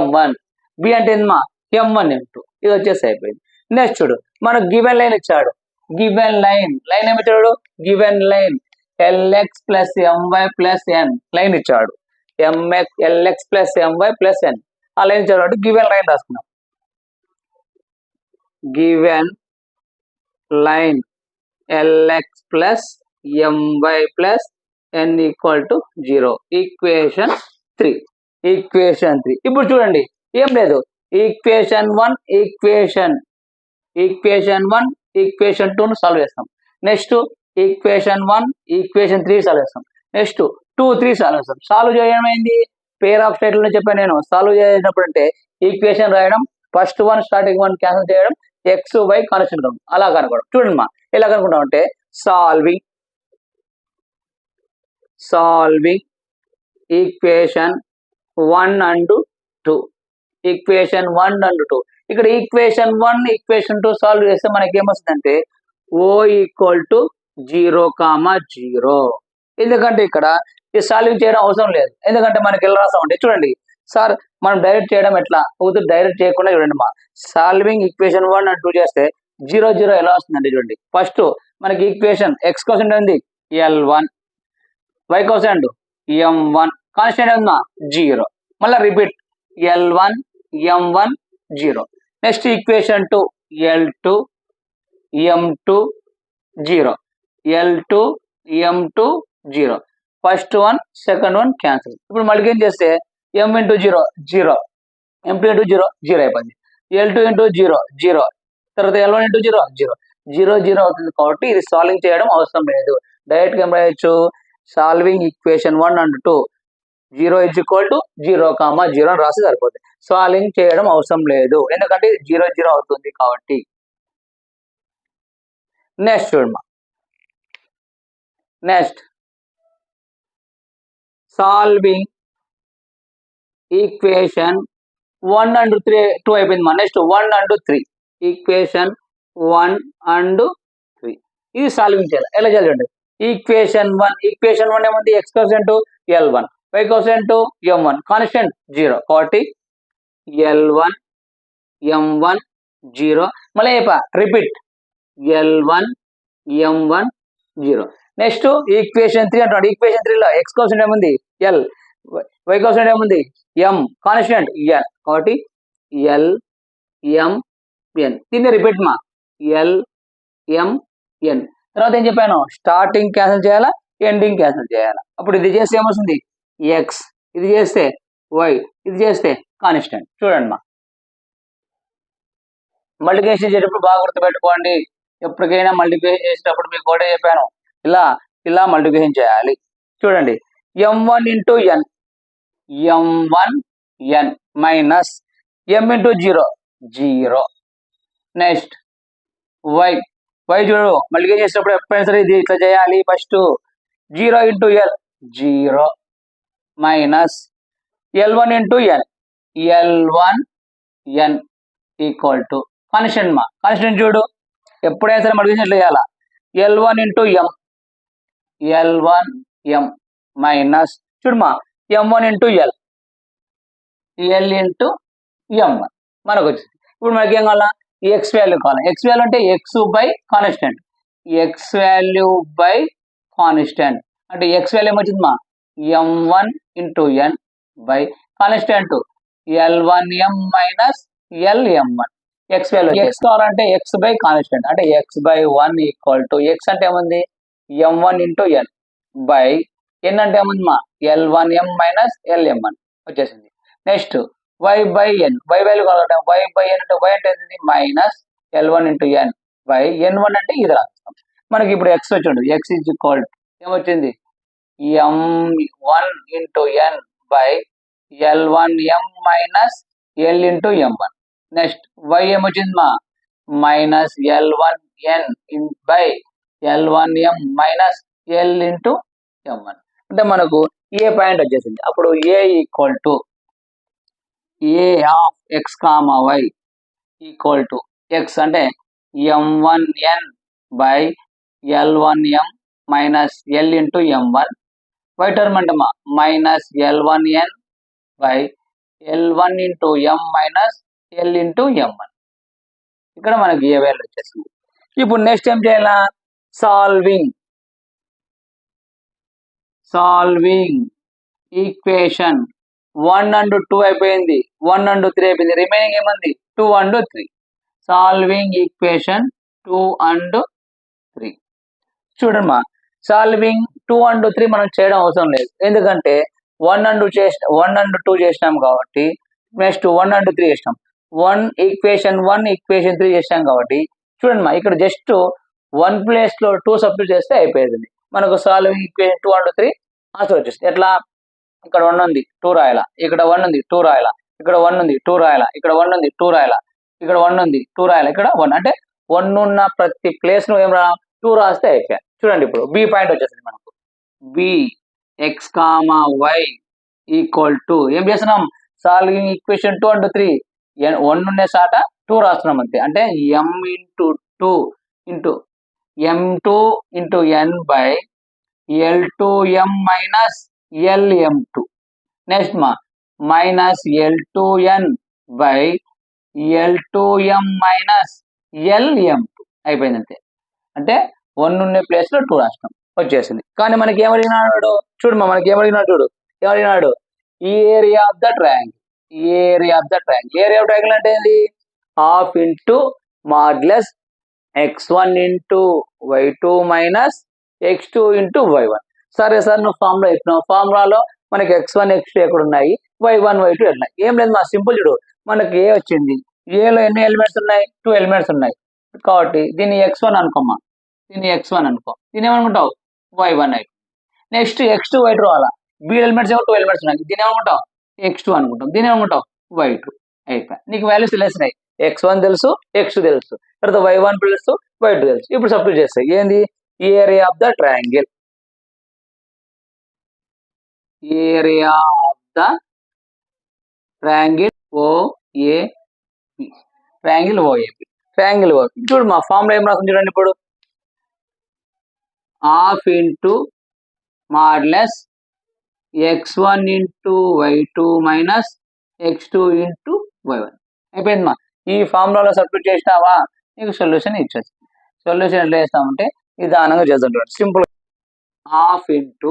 m1 b అంటే ఏందమ్మా m1 m2. ఇది వచ్చేసి అయిపోయింది. నెక్స్ట్ చూడు మనకు గివెన్ లైన్ ఇచ్చాడు, గివెన్ లైన్ ఏమి ఇచ్చాడు, given line lx plus my plus n line ఇచ్చాడు, lx plus my plus n ఆ లైన్ ఇచ్చాడు, గివెన్ లైన్ రాసుకున్నాం. Given line lx plus my plus n equal to 0 equation 3. ఇప్పుడు చూడండి ఏం లేదు, ఈక్వేషన్ 1 ఈక్వేషన్ 2 ను సాల్వ్ చేస్తాం, నెక్స్ట్ ఈక్వేషన్ 1 ఈక్వేషన్ 3 సాల్వ్ చేస్తాం, నెక్స్ట్ 2 3 సాల్వ్ చేస్తాం. సాల్వ్ చేయడం ఏంది, పేర్ ఆఫ్ స్టేట్లలో చెప్పాను నేను, సాల్వ్ చేసినప్పుడు అంటే ఈక్వేషన్ రాయడం, first one starting one cancel చేయడం, ఎక్స్ వై కాన్స్టెంట్ అలా కనుక్కోవడం. చూడండి మా ఎలా కనుక్కుంటాం అంటే solving equation 1 and 2 equation 1 and 2 ఇక్కడ ఈక్వేషన్ 1 ఈక్వేషన్ 2 సాల్వ్ చేస్తే మనకి ఏమొస్తుందంటే ఓ ఈక్వల్ టు 0,0. ఎందుకంటే ఇక్కడ ఈ సాల్వింగ్ చేయడం అవసరం లేదు, ఎందుకంటే మనకి ఎలా రాస్తామంటే చూడండి సార్ మనం డైరెక్ట్ చేయడం ఎట్లా, డైరెక్ట్ చేయకుండా చూడండి మా సాల్వింగ్ ఈక్వేషన్ 1 అండ్ 2 చేస్తే 0 0 ఎలా వస్తుందంటే చూడండి, ఫస్ట్ మనకి ఈక్వేషన్ ఎక్స్ కోసెంట్ ఉంది l1 y quotient m1 constant ఉందా 0, మళ్ళీ repeat l1 m1 0, next equation 2 l2 m2 0 l2 m2 0, first one second one cancel. ఇప్పుడు మళ్ళీ ఏం చేస్తే m ఇంటూ 0 0 m2 ఇంటూ 0 0 అయిపోయింది, l2 ఇంటూ 0 0, తర్వాత l1 ఇంటూ 0 0 0 0 అవుతుంది. కాబట్టి ఇది సాల్వింగ్ చేయడం అవసరం లేదు, డైరెక్ట్ గా ఏం రాయొచ్చు solving equation 1 and 2 0 is equal to 0,0 అని రాసి సరిపోతుంది, సాల్వింగ్ చేయడం అవసరం లేదు ఎందుకంటే 0 0 అవుతుంది కాబట్టి. నెక్స్ట్ చూడమ్మా, నెక్స్ట్ సాల్వింగ్ ఈక్వేషన్ 1 అండ్ 2 అయిపోయింది మా, నెక్స్ట్ 1 అండ్ 3 ఈక్వేషన్ 1 అండ్ 3 ఇది సాల్వింగ్ చేయాలి. ఎలా చేయాలి, ఈక్వేషన్ 1 ఏముంది X quotient l1 y quotient m1 constant 0 కాబట్టి l1 m1 0, మళ్ళీ repeat l1 m1 0. Next equation 3 అంటాడు, ఈక్వేషన్ 3 లో ఎక్స్ కోసెంట్ ఏముంది l y కోసెంట్ ఏముంది m కాన్స్టెంట్ n కాబట్టి l m n, దీన్ని రిపీట్ మా l m n. తర్వాత ఏం చెప్పాను, స్టార్టింగ్ క్యాన్సిల్ చేయాలా ఎండింగ్ క్యాన్సిల్ చేయాలా, అప్పుడు ఇది చేస్తే ఏమొస్తుంది ఎక్స్, ఇది చేస్తే వై, ఇది చేస్తే కాన్స్టెంట్. చూడండి మా మల్టిప్లికేషన్ చేసేటప్పుడు బాగా గుర్తుపెట్టుకోండి, ఎప్పటికైనా మల్టిప్లికేషన్ చేసేటప్పుడు మీకు కూడా చెప్పాను ఇలా మల్టిప్లికేషన్ చేయాలి. చూడండి m1 into n m1 n minus m into 0 0, next y చూడు మల్టిప్లికేషన్ చేసేటప్పుడు ఎప్పుడైనా సరే ఇది ఇట్లా చేయాలి, first 0 into l 0 minus l1 into n l1 n equal to constant మా, కాన్స్టెంట్ చూడు ఎప్పుడైనా సరే మల్టిప్లికేషన్ ఎట్లా చేయాలా l1 ఇంటూ m మైనస్ చూడమా m1 into l into m1 మనకు వచ్చింది. ఇప్పుడు మనకి ఏం కావాలా ఎక్స్ వాల్యూ కావాలి, ఎక్స్ వాల్యూ అంటే x by constant, X value by constant అంటే ఎక్స్ వాల్యూ ఏమొచ్చింది మా m1 into n by constant L1m minus LM1. X value X కావాలంటే ఎక్స్ బై కాన్స్టెంట్ అంటే x by 1 equal to x అంటే ఏముంది M1 into n by n అంటే ఏముంది మా L1m మైనస్ LM1 వచ్చేసింది. Next y by n y value కావాలంటే y by n అంటే y అంటే ఏంటి minus L1 into n by N1 అంటే ఇది రాస్తాం. మనకి ఇప్పుడు ఎక్స్ వచ్చింది ఎక్స్ ఈజ్ ఈక్వల్ ఏమొచ్చింది M1 into n by L1m minus L into M1. Next y ఏమొచ్చింది మా minus L1n by L1m minus L into M1 అంటే మనకు ఏ పాయింట్ వచ్చేసింది. అప్పుడు A equal to A of x comma y equal to x అంటే M1n by L1m minus L into M1 y term అంటే మా minus L1n by L1 into M minus L into M1 ఇక్కడ మనకి A value వచ్చేసింది. ఇప్పుడు next ఏం చేయాలా solving equation 1 and 2 అయిపోయింది 1 అండ్ 3 అయిపోయింది రిమైనింగ్ ఏముంది 2 అండ్ 3 సాల్వింగ్ ఈక్వేషన్ 2 అండ్ 3 చూడండి మా సాల్వింగ్ 2 అండ్ 3 మనం చేయడం అవసరం లేదు ఎందుకంటే 1 అండ్ 2 చేసినాం కాబట్టి నెక్స్ట్ 1 అండ్ 3 చేసినాం 1 ఈక్వేషన్ 3 చేసాం కాబట్టి చూడండి మా ఇక్కడ జస్ట్ 1 ప్లేస్ లో 2 సబ్స్టిట్యూట్ చేస్తే అయిపోయింది మనకు సాల్వింగ్ ఈక్వేషన్ 2 అండ్ 3 ఆన్సర్ వచ్చేస్తుంది. ఎట్లా ఇక్కడ 1 ఉంది 2 రాయాలా ఇక్కడ 1 ఉంది 2 రాయాలా ఇక్కడ 1 ఉంది 2 రాయాలా ఇక్కడ 1 ఉంది 2 రాయాలా ఇక్కడ 1 ఉంది 2 రాయాలా ఇక్కడ 1 అంటే 1 ఉన్న ప్రతి ప్లేస్ ను ఏం 2 రాస్తే అయిపోయాయి. చూడండి ఇప్పుడు బి పాయింట్ వచ్చేసింది మనకు b x comma y equal to ఏం చేస్తున్నాం సాల్వింగ్ ఈక్వేషన్ 2 అండ్ 3 1 ఉండే సాట 2 రాస్తున్నాం అంతే అంటే m into 2 into m2 into n by L2m minus LM2 next మా minus L2n by L2m minus LM2 అయిపోయింది అంతే అంటే 1 ఉండే ప్లేస్ లో 2 రాష్ట్రం వచ్చేసింది. కానీ మనకి ఏమడిగినాడు చూడు మనకి ఏమడిగినాడు area of the triangle area of triangle అంటే ఏంటి half into modulus x1 into y2 minus x2 into y1. సరే సార్ నువ్వు ఫార్ములా చెప్పినావు ఫార్ములాలో మనకి x1 x2 ఎక్కడ ఉన్నాయి y1 y2 ఉన్నాయి ఏం లేదు మా సింపుల్ చూడు మనకి ఏ వచ్చింది ఏలో ఎన్ని ఎలిమెంట్స్ ఉన్నాయి 2 ఎలిమెంట్స్ ఉన్నాయి కాబట్టి దీన్ని x1 అనుకోమ్మా దీన్ని x1 అనుకో దీన్ని ఏమనుకుంటావు y1 అయిపోయింది. నెక్స్ట్ x2 y2 రావాలా బి ఎలిమెంట్స్ ఏమో 2 ఎలిమెంట్స్ ఉన్నాయి దీన్ని ఏమనుకుంటావు x2 అనుకుంటాం దీన్ని ఏమనుకుంటావు y2 అయిపోయి నీకు వాల్యూస్ తెలిసినాయి x1 తెలుసు x2 తెలుసు తర్వాత y1 తెలుసు y2 తెలుసు ఇప్పుడు సబ్స్టిట్యూట్ చేస్తాయి ఏంది area of the triangle OAP చూడు మా ఫార్ములా ఏం రాస్తుంది చూడండి ఇప్పుడు half into modulus x1 into y2 minus x2 into y1 అయిపోయింది మా ఈ ఫార్ములాలో సబ్స్టిట్యూట్ చేసినావా నీకు సొల్యూషన్ ఇచ్చేది. సొల్యూషన్ ఎట్లా చేస్తామంటే నిదానంగా చేద్దాం simple half into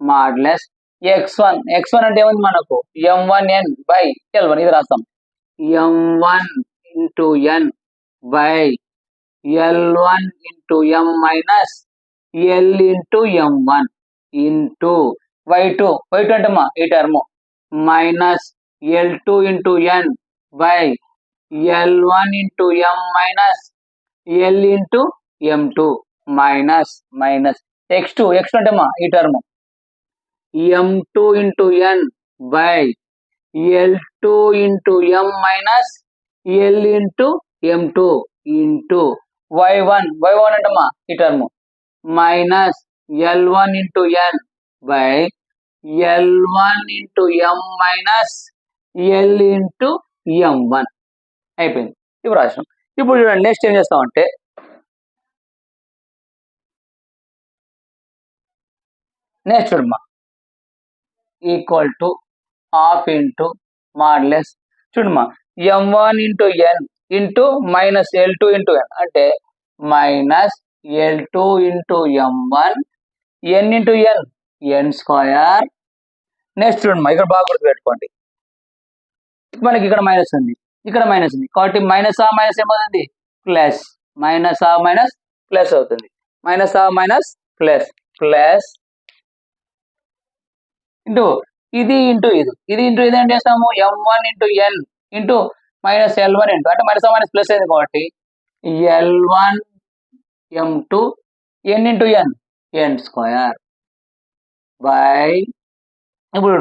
modulus x1 అంటే ఏముంది మనకు m1n బై L1 ఇది రాస్తాం m1 into n by L1 into m minus L into m1 into y2 అంటే మా ఈ term minus L2 into n by L1 into m minus L into m2 minus x2 అంటే మా ఈ term m2 into n by L2 into m minus L into m2 into y1 అంటే మా ఈ term minus L1 into n by L1 into m minus L into m1 అయిపోయింది. ఇప్పుడు రాసాం. ఇప్పుడు చూడండి నెక్స్ట్ ఏం చేస్తామంటే నెక్స్ట్ చూడమ్మా equal to half into modulus చూడమ్మా m1 into n into minus L2 into n అంటే minus L2 into m1 n into n n square. Next చూడమ్మా ఇక్కడ బాగా గుర్తుపెట్టుకోండి మనకి ఇక్కడ మైనస్ ఉంది, ఇక్కడ మైనస్ ఉంది, కాబట్టి మైనస్ ఆ మైనస్ ఏమవుతుంది, ప్లస్. మైనస్ ఆ మైనస్ ప్లస్ అవుతుంది. మైనస్ ఆ మైనస్ ప్లస్ ప్లస్ ఇంటూ ఇది ఇంటూ ఇది ఇంటూ ఇది ఏం చేస్తాము, m1 ఇంటూ ఎన్ ఇంటూ మైనస్ L1 ఇంటూ అంటే మైనస్ ఆ మైనస్ ప్లస్ అయింది కాబట్టి L1 m2 n into n square by. ఇప్పుడు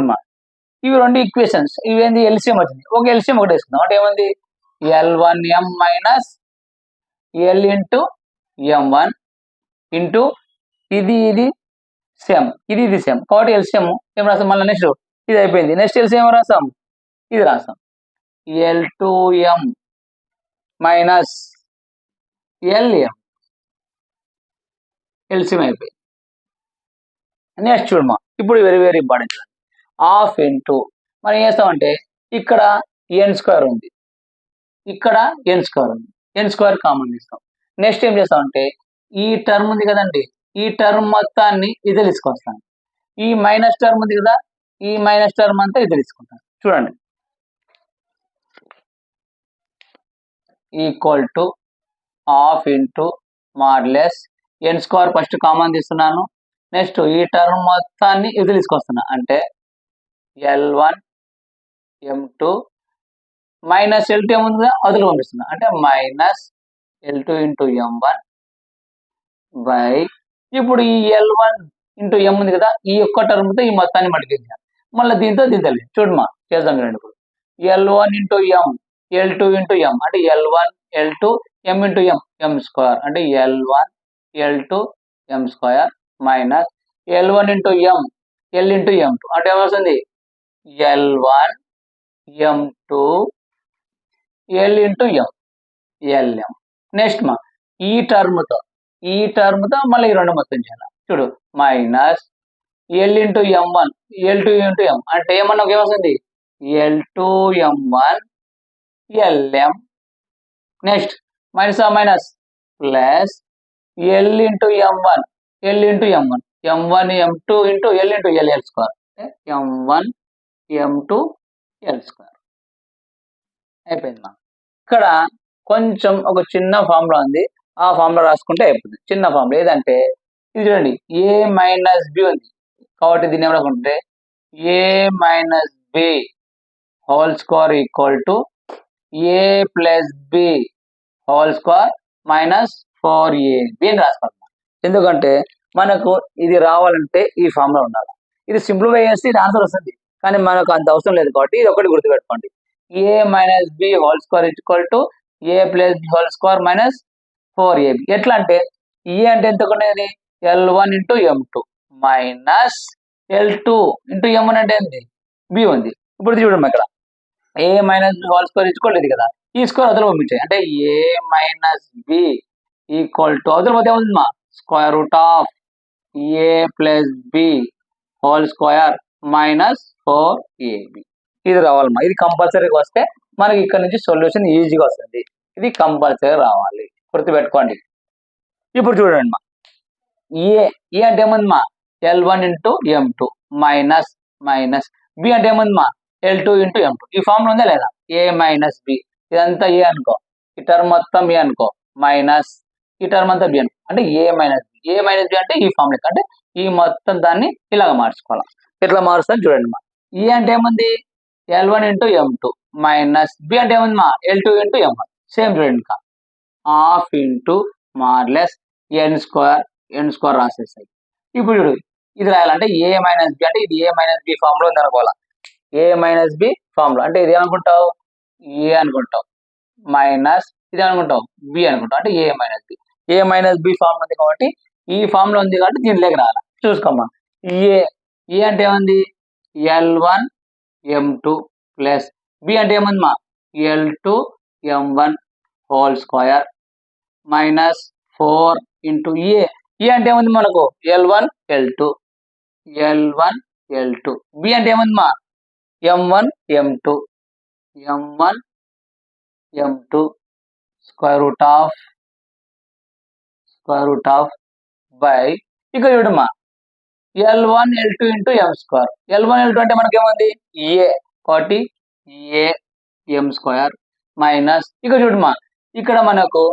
ఇవి రెండు ఈక్వేషన్స్, ఇవేంది ఎల్సిఎం వచ్చింది, ఒక ఎల్సిఎం ఒకటి వేసుకుందాం అంటే ఏముంది, L1m minus L into m1 into ఇది సేమ్, ఇది సేమ్ కాబట్టి ఎల్సిఎం ఏం రాస్తాం, మళ్ళీ నెక్స్ట్ ఇది అయిపోయింది, నెక్స్ట్ ఎల్సిఎం రాస్తాం, ఇది రాస్తాం L2m మైనస్ Lm ఎల్సిఎం అయిపోయింది. నెక్స్ట్ చూడమా, ఇప్పుడు very very important, half into మనం ఏం చేస్తామంటే ఇక్కడ ఎన్ స్క్వేర్ ఉంది, ఇక్కడ ఎన్ స్క్వేర్ ఉంది, ఎన్ స్క్వేర్ కామన్ తీస్తాం. నెక్స్ట్ ఏం చేస్తామంటే ఈ టర్మ్ ఉంది కదండి, ఈ టర్మ్ మొత్తాన్ని ఇది తీసుకొస్తాను, ఈ మైనస్ టర్మ్ ఉంది కదా, ఈ మైనస్ టర్మ్ అంతా ఇది తీసుకుంటాను. చూడండి equal to half into modulus n square first common తీస్తున్నాను, నెక్స్ట్ ఈ టర్మ్ మొత్తాన్ని ఇది తీసుకొస్తున్నా అంటే L1 m2 మైనస్ L2 ఏముంది కదా అదులు పంపిస్తున్నా అంటే minus L2 into m1 by. ఇప్పుడు ఈ L1 ఇంటూ m ఉంది కదా, ఈ ఒక్క టర్మ్తో ఈ మొత్తాన్ని మడిగించాను, మళ్ళీ దీంతో చూడమా చేద్దాం చూడండి. ఇప్పుడు L1 into m L2 into m అంటే L1 L2 m into m square అంటే L1 L2 m square minus L1 into m L into m2 అంటే ఏమవుతుంది L1 m2 L into Lm. Next ఈ టర్మ్తో మళ్ళీ ఈ రెండు మొత్తం చేయాలి. చూడు minus L into m1 L2 into m అంటే ఏమన్నా ఏమవుతుంది L2 m1 Lm. Next minus ఆ minus plus L into m1 L into m1 m1 m2 into L into L square m1 m2 L square అయిపోయింది. ఇక్కడ కొంచెం ఒక చిన్న formula ఉంది, ఆ ఫార్ములా రాసుకుంటే అయిపోతుంది. చిన్న ఫార్ములా ఏదంటే ఇది చూడండి, ఏ మైనస్ బి ఉంది కాబట్టి దీన్ని ఏమనుకుంటే A minus B whole square equal to A plus B whole square minus 4ab అని రాసుకుంటున్నాం. ఎందుకంటే మనకు ఇది రావాలంటే ఈ ఫార్ములా ఉండాలి, ఇది సింప్లిఫై చేస్తే ఇది ఆన్సర్ వస్తుంది, కానీ మనకు అంత అవసరం లేదు కాబట్టి ఇది ఒకటి గుర్తుపెట్టుకోండి, A minus B whole square equal to A plus B whole square minus 4ab. ఎట్లా అంటే ఏ అంటే ఎంత ఉండేది L1 into m2 minus L2 into m1 అంటే ఏంటి బి ఉంది. ఇప్పుడు చూడమ్మా ఇక్కడ A minus B whole square equal ఇది కదా, ఈ స్క్వేర్ అదలు పంపించాయి అంటే A minus B equal to అవతల మధ్య ఉంది మా square root of A plus B whole square minus 4ab. ఇది రావాలమ్మా, ఇది కంపల్సరీగా వస్తే మనకి ఇక్కడ నుంచి సొల్యూషన్ ఈజీగా వస్తుంది, ఇది కంపల్సరీ రావాలి, గుర్తుపెట్టుకోండి. ఇప్పుడు చూడండి మా ఏ అంటే ఏముంది మా L1 into m2 minus minus B అంటే ఏముంది మా L2 ఇంటూ m2. ఈ ఫార్ములా ఉందా లేదా, ఏ మైనస్ బి ఇదంతా ఏ అనుకో, ఈ టర్మ్ మొత్తం ఏ అనుకో మైనస్ ఈ టర్మ్ అంతా బి అనుకో అంటే ఏ మైనస్ బి అంటే ఈ ఫార్ములా అంటే ఈ మొత్తం దాన్ని ఇలాగ మార్చుకోవాలి. ఎట్లా మారుస్తాను చూడండి మా ఏ అంటే ఏముంది L1 into m2 minus B అంటే ఏముంది మా L2 ఇంటూ m1 సేమ్ చూడండి ఇంకా హాఫ్ ఇంటూ మార్లెస్ ఎన్ స్క్వేర్ రాసేస్తాయి. ఇప్పుడు ఇది రాయాలంటే ఏ మైనస్ బి అంటే ఇది ఏ మైనస్ బి ఫార్ములా ఉంది అనుకోవాలా, ఏ మైనస్ బి ఫార్ములా అంటే ఇది ఏమనుకుంటావు ఏ అనుకుంటావు మైనస్ ఇది అనుకుంటావు బి అనుకుంటావు అంటే ఏ మైనస్ బి ఫార్ములా ఉంది కాబట్టి ఈ ఫార్ములా ఉంది కాబట్టి దీనిలోకి రాయాలి. చూసుకోమ్మా ఏ అంటే ఏముంది L1 m2 ప్లస్ బి అంటే ఏముంది మా L2 m1 whole square minus 4 into A అంటే ఏముంది మనకు L1 L2 బి అంటే ఏముంది మా m1 m2 square root of by ఇక్కడ చూడమ్మా L1 L2 into m square L1 L2 అంటే మనకేముంది ఏ కాబట్టి ఏ ఎం స్క్వేర్ మైనస్ ఇక్కడ చూడమ్మా ఇక్కడ మనకు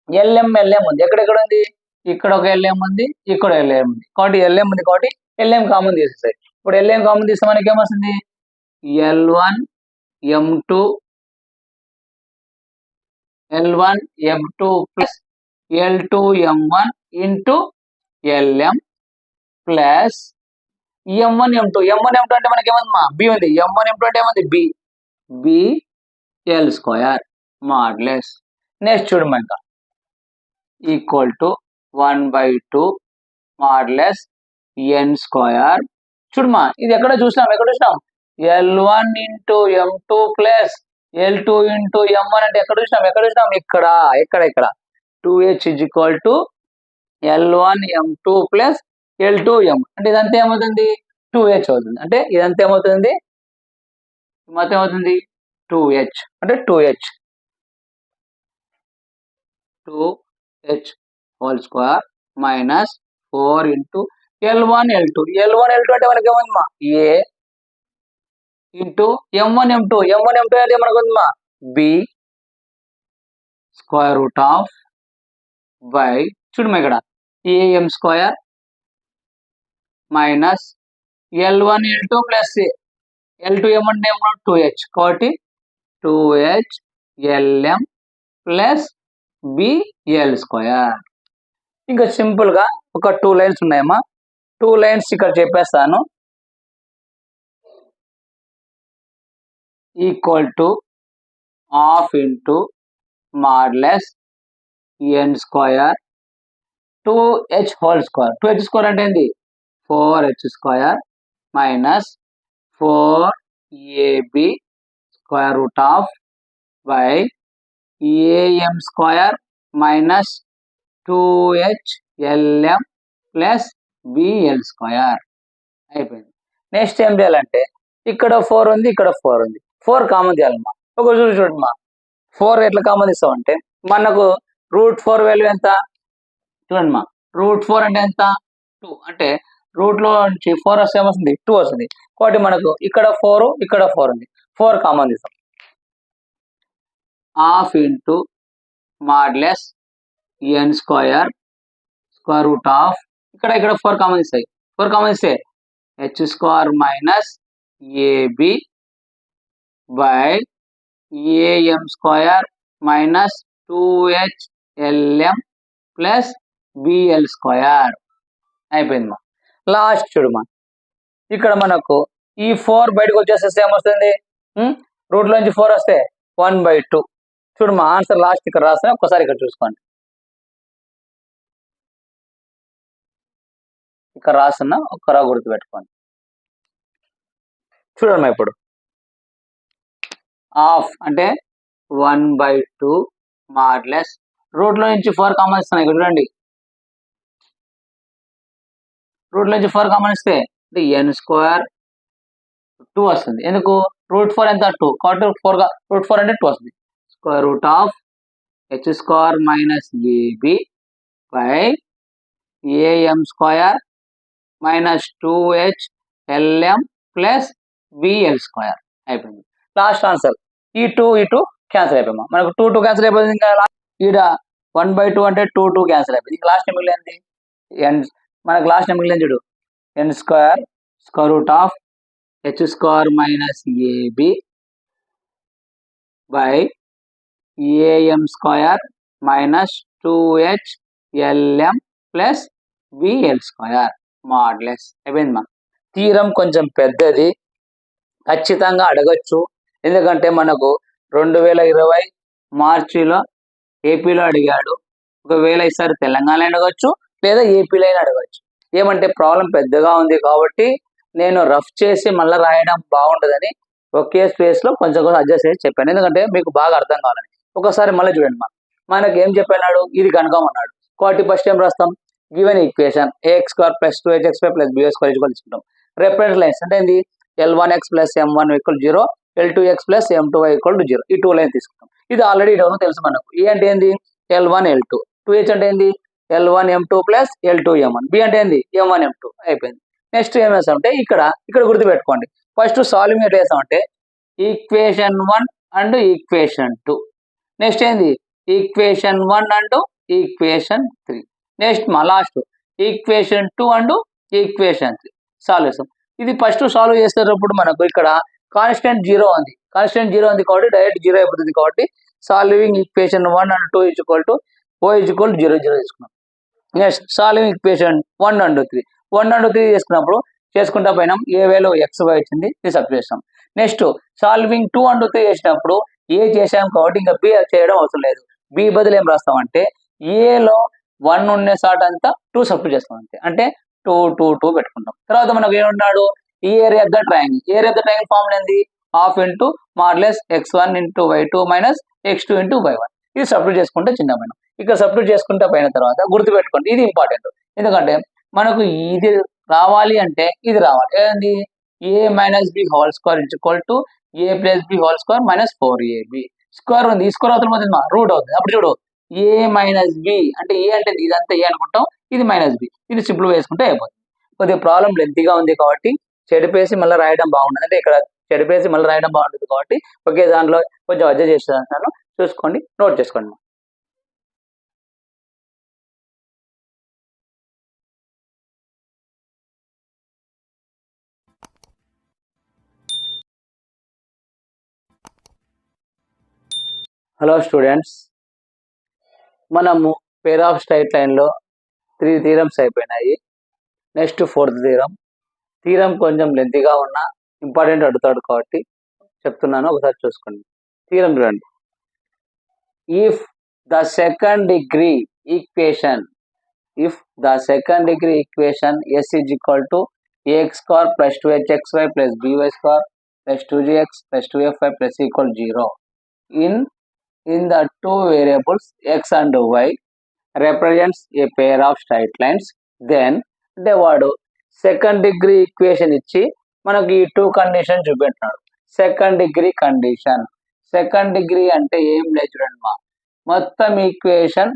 ఎల్ఎం ఉంది ఎక్కడెక్కడ ఉంది ఇక్కడ ఒక ఎల్ఎం ఉంది ఇక్కడ ఎల్ఎం ఉంది కాబట్టి ఎల్ఎం ఉంది కాబట్టి ఎల్ఎం కామన్ తీసేస్తాయి ఇప్పుడు ఎల్ఎం కామన్ తీస్తే మనకి ఏమొస్తుంది L1 M2 plus L2 M1 into LM plus M1 M2 అంటే మనకి ఏమందమ్మా బి ఉంది M1 M2 అంటే ఏమంది b L square modulus next చూడమ్మా ఇంకా equal to 1/2 modulus n square చూడమ్మా ఇది ఎక్కడ చూసినాం L1 into M2 plus L2 into M1 అంటే ఎక్కడ చూసినాం ఇక్కడ 2H is equal to L1 M2 plus L2 M అంటే ఇదంతా ఏమవుతుంది 2H అవుతుంది అంటే ఇదంతా ఏమవుతుంది మొత్తం ఏమవుతుంది 2H అంటే 2H whole square minus 4 into L1 L2 అంటే మనకి ఏమవుతుందమ్మా ఏ ఇంటూ M1 M2 అంటే మనకు ఉందమ్మా b square root of by చూడమ్మా ఇక్కడ a m square minus L1 L2 plus L2 M అంటే 2H కాబట్టి 2H LM plus BL square ఇంకా సింపుల్ గా ఒక 2 లైన్స్ ఉన్నాయమ్మా 2 లైన్స్ ఇక్కడ చెప్పేస్తాను equal to half into modulus n square 2H whole square 2H square అంటే ఏంది 4H square minus 4AB square root of by AM square minus 2HLM plus BL square అయిపోయింది next ఏం చేయాలంటే ఇక్కడ 4 ఉంది ఇక్కడ 4 ఉంది 4 కామన్ చేయాలమ్మా ఒక చూడమ్మా 4 ఎట్లా కామన్ ఇస్తామంటే మనకు √4 వాల్యూ ఎంత చూడండిమా √4 అంటే ఎంత 2 అంటే రూట్ లో నుంచి 4 వస్తే ఏమొస్తుంది 2 వస్తుంది కాబట్టి మనకు ఇక్కడ 4 ఇక్కడ 4 ఉంది 4 కామన్ ఇస్తాం half into modulus n square square root of ఇక్కడ 4 కామన్ ఇస్తాయి 4 కామన్ ఇస్తే H square minus AB by AM square minus 2HLM plus BL square అయిపోయింది లాస్ట్ చూడమా ఇక్కడ మనకు ఈ 4 బయటకు వచ్చేస్తే ఏమొస్తుంది రూట్ లోంచి 4 వస్తే 1/2 చూడమ్మా ఆన్సర్ లాస్ట్ ఇక్కడ రాస్తే ఒక్కసారి ఇక్కడ చూసుకోండి ఇక్కడ రాస్తున్నా ఒక్కరా గుర్తు పెట్టుకోండి చూడమ్మా ఇప్పుడు హాఫ్ అంటే 1/2 మాడ్లెస్ రూట్ లో నుంచి 4 కామన్ ఇస్తున్నాయి ఇక్కడ చూడండి రూట్ నుంచి 4 కామన్ ఇస్తే ఎన్ స్క్వేర్ 2 వస్తుంది ఎందుకు √4 ఎంత 2 కాబట్టి √4 అంటే 2 వస్తుంది square root of H square minus AB by AM square minus 2HLM plus BL square అయిపోయింది లాస్ట్ ఆన్సర్ ఈ 2 క్యాన్సిల్ అయిపోయామా మనకు 2 క్యాన్సిల్ అయిపోయింది ఇంకా ఈడ 1/2 అంటే 2 క్యాన్సిల్ అయిపోయింది ఇంకా లాస్ట్ మిగిలింది ఎన్ మనకు లాస్ట్ మిగిలింది చూడు n square square root of H square minus AB by AM square minus 2HLM plus BL square modulus అయిపోయింది మా తీరం కొంచెం పెద్దది ఖచ్చితంగా అడగచ్చు ఎందుకంటే మనకు 2020 మార్చిలో ఏపీలో అడిగాడు ఒకవేళ ఈసారి తెలంగాణ అడగచ్చు లేదా ఏపీలో అయినా అడగచ్చు ఏమంటే ప్రాబ్లం పెద్దగా ఉంది కాబట్టి నేను రఫ్ చేసి మళ్ళీ రాయడం బాగుంటుందని ఒకే స్పేస్ లో కొంచెం అడ్జస్ట్ చేసి చెప్పాను ఎందుకంటే మీకు బాగా అర్థం కావాలని ఒకసారి మళ్ళీ చూడండి మనకి ఏం చెప్పాడు ఇది కనుక్కోమన్నాడు కాబట్టి ఫస్ట్ ఏం రాస్తాం given equation ax square plus 2hx plus b square equal తీసుకుంటాం రిఫరెన్స్ లైన్స్ అంటే ఏంది L1x plus M1 equal 0 L2x plus M2y equal 0 ఈ 2 లైన్స్ తీసుకుంటాం ఇది ఆల్రెడీ డౌన్ తెలుసు మనకు ఏ అంటే ఏంది L1 L2 2h అంటే ఏంది L1 M2 plus L2 M1 b అంటే ఏంది M1 M2 అయిపోయింది నెక్స్ట్ ఏం వేస్తామంటే ఇక్కడ గుర్తుపెట్టుకోండి ఫస్ట్ సాల్వింగ్ ఎట్లా వేస్తామంటే ఈక్వేషన్ 1 అండ్ ఈక్వేషన్ 2. నెక్స్ట్ ఏంది ఈక్వేషన్ 1 అండ్ ఈక్వేషన్ 3. నెక్స్ట్ మా last equation 2 and equation 3 solve చేస్తాం. ఇది ఫస్ట్ సాల్వ్ చేసేటప్పుడు మనకు ఇక్కడ కాన్స్టెంట్ 0 ఉంది. కాన్స్టెంట్ 0 ఉంది కాబట్టి డైరెక్ట్ 0 అయిపోతుంది. కాబట్టి సాల్వింగ్ ఈక్వేషన్ 1 అండ్ 2 = O = 0 0 తీసుకున్నాం. Next solving equation 1 and 3 1 and 3 చేసుకున్నప్పుడు చేసుకుంటా పోయినాం. ఏ వేలో XY వచ్చింది ఇది సబ్ చేస్తాం. నెక్స్ట్ సాల్వింగ్ 2 అండ్ 3 చేసినప్పుడు ఏ చేసాం కాబట్టి ఇంకా B చేయడం అవసరం లేదు. B బదులు ఏం రాస్తామంటే ఏలో 1 ఉన్న సాట్ అంతా 2 సబ్స్టిట్యూట్ చేస్తాం అంతే. అంటే 2 2 2 పెట్టుకుంటాం. తర్వాత మనకు ఏమన్నాడు ఈ area of the triangle. Area of the triangle formula ఏంది ½ into modulus x1 into y2 minus x2 into y1. ఇది సబ్స్టిట్యూట్ చేసుకుంటే చిన్న పోయినాం. ఇక్కడ సబ్స్టిట్యూట్ చేసుకుంటే పోయిన తర్వాత గుర్తుపెట్టుకోండి ఇది ఇంపార్టెంట్. ఎందుకంటే మనకు ఇది రావాలి అంటే ఇది రావాలి. ఏంది a minus b whole square = a plus b whole square minus 4ab. Square ఉంది ఈ స్క్వేర్ అవుతుంది మా రూట్ అవుతుంది. అప్పుడు చూడు a మైనస్ b అంటే ఏ అంటే ఇదంతా ఏ అనుకుంటాం, ఇది మైనస్ b. ఇది సింపుల్ వేసుకుంటే అయిపోతుంది. కొద్దిగా ప్రాబ్లం లెంతీగా ఉంది కాబట్టి చెడిపేసి మళ్ళీ రాయడం బాగుంటుంది. అంటే ఇక్కడ చెడిపేసి మళ్ళీ రాయడం బాగుంటుంది కాబట్టి ఒకే దాంట్లో కొంచెం అడ్జస్ట్ చేసేదాన్ని చూసుకోండి, నోట్ చేసుకోండి. హలో స్టూడెంట్స్, మనము పేర్ ఆఫ్ స్ట్రైట్ లైన్లో 3 థీరమ్స్ అయిపోయినాయి. Next 4th theorem. థీరం కొంచెం లెంతీగా ఉన్నా ఇంపార్టెంట్ అడుగుతాడు కాబట్టి చెప్తున్నాను, ఒకసారి చూసుకోండి. థీరం చూడండి. If the second degree equation s = ax² + 2hxy + by² + 2gx + 2fy = 0 in the two variables x and y represents a pair of straight lines, then అంటే వాడు సెకండ్ డిగ్రీ ఈక్వేషన్ ఇచ్చి మనకి ఈ 2 కండిషన్ చూపెట్టినాడు. Second degree condition. Second degree అంటే ఏం లేదు చూడండి మా మొత్తం ఈక్వేషన్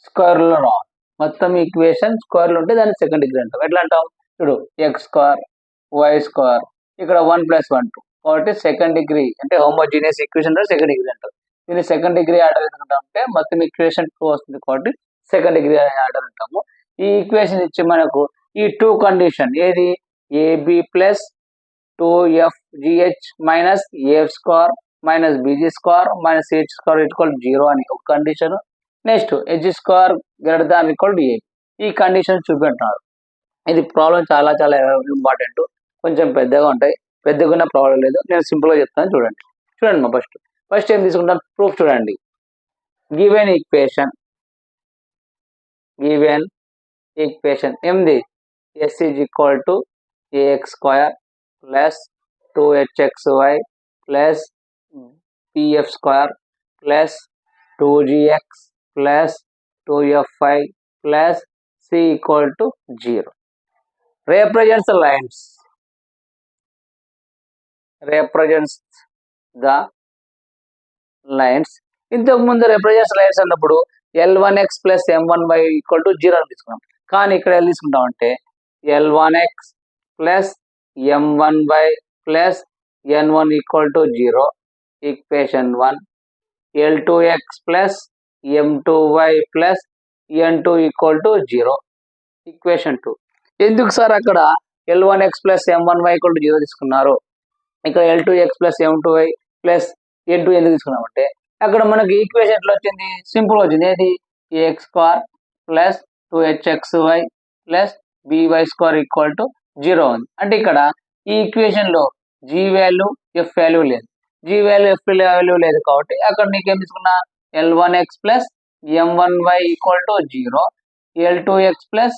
స్క్వేర్లో రావాలి. మొత్తం ఈక్వేషన్ స్క్వేర్లు ఉంటే దాన్ని సెకండ్ డిగ్రీ అంటాం. ఎట్లా అంటాం చూడు x² y² ఇక్కడ 1 + 1 2 కాబట్టి సెకండ్ డిగ్రీ అంటే హోమోజీనియస్ ఈక్వేషన్ సెకండ్ డిగ్రీ అంటారు. దీన్ని సెకండ్ డిగ్రీ ఆర్డర్ ఎందుకంటే మొత్తం ఈక్వేషన్ 2 వస్తుంది కాబట్టి సెకండ్ డిగ్రీ ఆర్డర్ అంటాము. ఈ ఈక్వేషన్ ఇచ్చి మనకు ఈ 2 కండిషన్ ఏది ab + 2fgh minus af² minus bg² minus h² = 0 అని ఒక కండిషన్. నెక్స్ట్ h² > a ఈ కండిషన్ చూపెట్టినాడు. ఇది ప్రాబ్లం చాలా చాలా ఇంపార్టెంట్. కొంచెం పెద్దగా ఉంటాయి, పెద్దగా ఉన్న ప్రాబ్లం లేదు. నేను సింపుల్గా చెప్తాను చూడండి. చూడండి మా ఫస్ట్ ఏం తీసుకుంటాం ప్రూఫ్ చూడండి. గివెన్ ఈక్వేషన్ ఏంది s = ax² + 2hxy + bf² + 2gx + 2fy + c = 0 represents the lines. ఇంతకు ముందు రిప్రజెంట్స్ లైన్స్ అన్నప్పుడు L1x + M1y = 0 అని తీసుకున్నాం. కానీ ఇక్కడ ఎలా తీసుకుంటాం అంటే L1x + M1y + N1 = 0 equation 1. L2x + M2y + N2 = 0 equation 2. ఎందుకు సార్ అక్కడ L1x + M1y = 0 తీసుకున్నారు, ఇక్కడ L2x + M2y + N2 ఎందుకు తీసుకున్నామంటే అక్కడ మనకి ఈక్వేషన్ ఎట్లా వచ్చింది సింపుల్ వచ్చింది. ఏది ax² + 2hxy + by² = 0 ఉంది. అంటే ఇక్కడ ఈ ఈక్వేషన్ లో g వాల్యూ f వాల్యూ లేదు. g వాల్యూ f వాల్యూ లేదు కాబట్టి అక్కడ నీకేం తీసుకున్నా L1x + M1y = 0 L2x +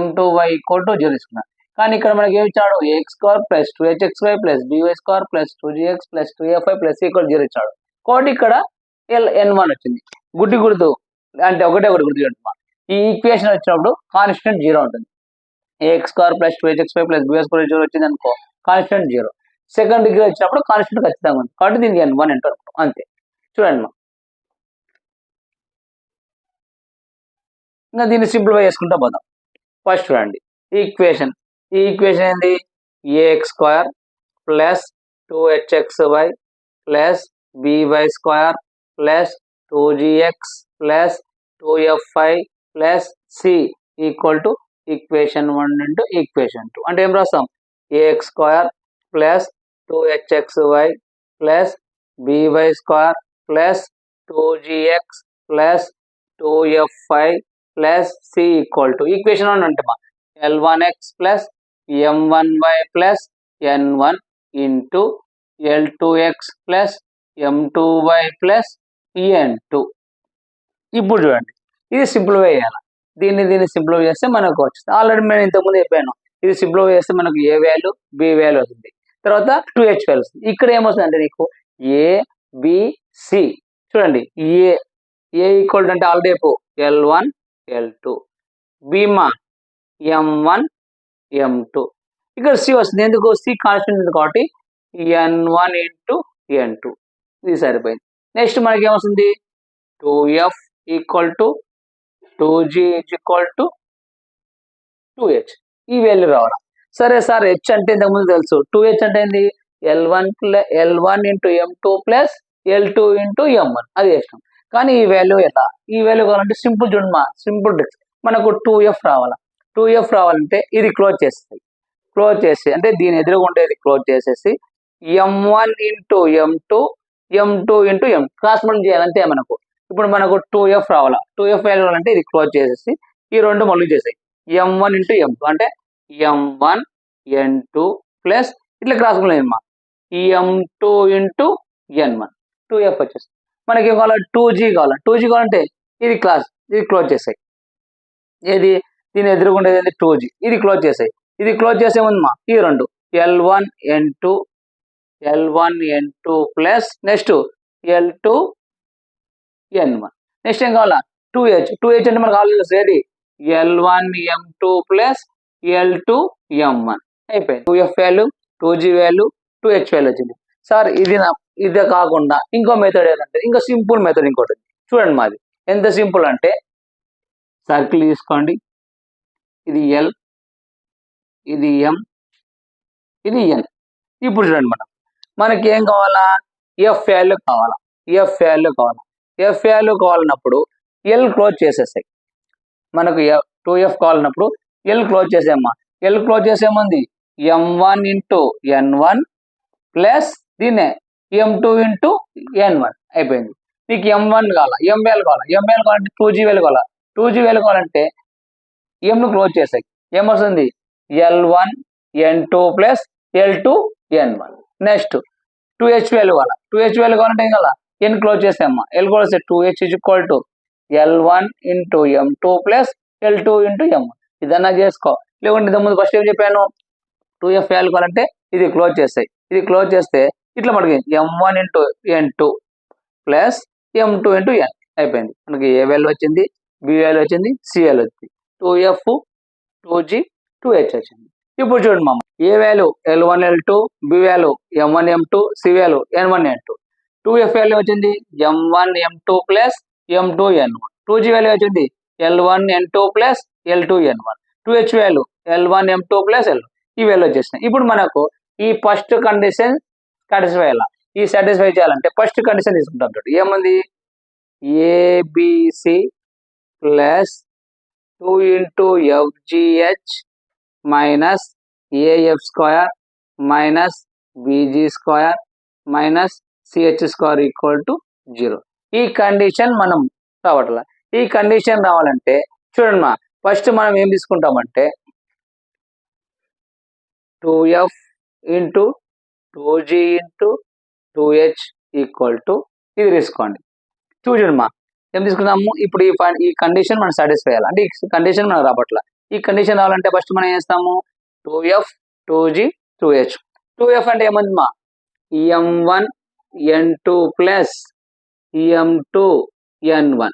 M2y = 0 తీసుకున్నా. కానీ ఇక్కడ మనకి ఏమి ఇచ్చాడు ax² + 2hxy + by² + 2gx + 2fy + c = 0 ఇచ్చాడు. కాబట్టి ఇక్కడ N1 వచ్చింది. గుర్తు అంటే ఒకటే గుర్తు పెట్టుకో. ఈ ఈక్వేషన్ వచ్చినప్పుడు కాన్స్టెంట్ 0 ఉంటుంది. ax² + 2hxy + by² 0 వచ్చింది అనుకో కాన్స్టెంట్ 0. సెకండ్ డిగ్రీ వచ్చినప్పుడు కాన్స్టెంట్ ఖచ్చితంగా ఉంది కాబట్టి దీనికి N1 అంటారు అంతే. చూడండి మా ఇంకా దీన్ని సింప్లిఫై చేసుకుంటా పోదాం. ఫస్ట్ చూడండి ఈ ఈక్వేషన్ ఏంది ax² + 2hxy plus by square plus 2gx plus 2fy plus c equal to equation 1 into equation 2. అంటే ఏం రాస్తాం? ax square plus 2hxy plus by square plus 2gx plus 2fy plus c equal to equation 1 అంటే l1x plus m1y plus n1 into l2x plus m2y plus n2. ఇప్పుడు చూడండి, ఇది simplify చేయాలి. దీన్ని simplify చేస్తే మనకు వచ్చింది. ఆల్రెడీ నేను ఇంతకుముందు చెప్పాను, ఇది సింప్లిఫై చేస్తే మనకు ఏ వాల్యూ బి వాల్యూ అవుతుంది, తర్వాత 2h వాల్యూ వస్తుంది. ఇక్కడ ఏమొస్తుంది అంటే నీకు ఏ బి సి. చూడండి, ఏ ఈక్వల్ అంటే ఆల్రెడీ l1 l2, బీమా m1 m2, ఇక్కడ సి వస్తుంది. ఎందుకు? సి కాన్స్టెంట్ ఉంది కాబట్టి n1 ఇంటూ n2, ఇది సరిపోయింది. నెక్స్ట్ మనకి ఏమొస్తుంది? 2f equal to 2g equal to 2h, ఈ వాల్యూ రావాలి. సరే సార్, హెచ్ అంటే ఇంతకుముందు తెలుసు, 2h అంటే ఏంది? l1 into m2 plus l2 into m1, అది చేసినాం. కానీ ఈ వాల్యూ ఎలా? ఈ వాల్యూ కావాలంటే సింపుల్ చూడమా, సింపుల్ ట్రిక్స్. మనకు 2f రావాలా. 2f రావాలంటే ఇది క్లోజ్ చేస్తాయి, క్లోజ్ చేసి అంటే దీని ఎదురుగా ఉండేది క్లోజ్ చేసేసి m1 into m2 m2 into m cross multiply చేయాలంటే మనకు ఇప్పుడు మనకు 2f రావాలా. 2f వాల్యూ అంటే ఇది క్లోజ్ చేసేసి ఈ రెండు మళ్ళీ చేసాయి m1 ఇంటూ m2 అంటే m1 n2 ప్లస్ ఇట్లా cross multiply m2 into n1, 2f వచ్చేసి మనకి ఏం కావాలా? 2g కావాలా. 2g కావాలంటే ఇది క్లోజ్ చేసాయి. ఏది? దీని ఎదురుకుండేది ఏంటి? 2g, ఇది క్లోజ్ చేసాయి. ఇది క్లోజ్ చేసే ముందు ఈ రెండు l1 n2 plus next l2 n1. Next ఏం కావాలా? 2h అంటే మనకు ఆల్రెడీ ఏది? l1 m2 plus l2 m1 అయిపోయింది. 2f value, 2g value, 2h value వచ్చింది. సార్ ఇదే కాకుండా ఇంకో మెథడ్ ఏదంటే, ఇంకో సింపుల్ మెథడ్ ఇంకోటి చూడండి. మాది ఎంత సింపుల్ అంటే, సర్కిల్ తీసుకోండి, ఇది ఎల్, ఇది ఎం, ఇది ఎన్. ఇప్పుడు చూడండి, మనకి ఏం కావాలా? ఎఫ్ వాల్యూ కావాలా. ఎఫ్ వాల్యూ కావాలా. ఎఫ్ వాల్యూ కావాలన్నప్పుడు ఎల్ క్లోజ్ చేసేసాయి. మనకు 2f కావాలన్నప్పుడు ఎల్ క్లోజ్ చేసేమ్మా. ఎల్ క్లోజ్ చేసేముంది m1 ఇంటూ n1 ప్లస్ దీన్నే m2 ఇంటూ n1 అయిపోయింది. నీకు m1 కావాలా, m వాల్యూ కావాలా. m వాల్యూ కావాలంటే 2g వాల్యూ కావాలా. 2g వాల్యూ కావాలంటే m ను క్లోజ్ చేసాయి. ఏమొస్తుంది? l1 n2 plus l2 n1. Next 2h value కావాలా. 2h వాల్యూ కావాలంటే ఏం కావాలా? n క్లోజ్ చేసామ్మా. l క్లోజ్ చేస్తే 2h equal to l1 into m2 plus l2 into m1. ఇదన్నా చేసుకో. లేకుంటే ఇంతకుముందు ఫస్ట్ ఏం చెప్పాను? 2f వాల్యూ కావాలంటే ఇది క్లోజ్ చేస్తాయి. ఇది క్లోజ్ చేస్తే ఇట్లా మనకి m1 into n2 plus m2 into n అయిపోయింది. మనకి ఏ వాల్యూ వచ్చింది, బి వాల్యూ వచ్చింది, సి వాల్యూ వచ్చింది. 2f 2g 2h వచ్చింది. ఇప్పుడు చూడండి మామ, A value l1 l2, B value m1 m2, C value n1 n2. 2f value వచ్చింది m1 m2 plus m2 n1. 2g value వచ్చింది l1 n2 plus l2 n1. 2h value l1 m2 plus l2. ఈ value వచ్చేసినాయి. ఇప్పుడు మనకు ఈ first condition satisfy అయ్యాలా. ఈ satisfy చేయాలంటే first condition తీసుకుంటాం. చూడండి, ఏముంది? A b c plus 2 into fgh minus a f square minus BG square minus CH square equal to 0. ఈ కండిషన్ మనం రావట్లా. ఈ కండిషన్ రావాలంటే చూడండి ఫస్ట్ మనం ఏం తీసుకుంటామంటే 2f into 2g into 2h equal to ఇది తీసుకోండి. చూడండి ఏం తీసుకుందాము? ఇప్పుడు ఈ కండిషన్ మనం సాటిస్ఫై అయ్యాలి. అంటే ఈ కండిషన్ మనం రావట్లా. ఈ కండిషన్ రావాలంటే ఫస్ట్ మనం ఏం చేస్తాము? 2f 2g 2h. 2f అంటే ఏముంది m1 n2 plus m2 n1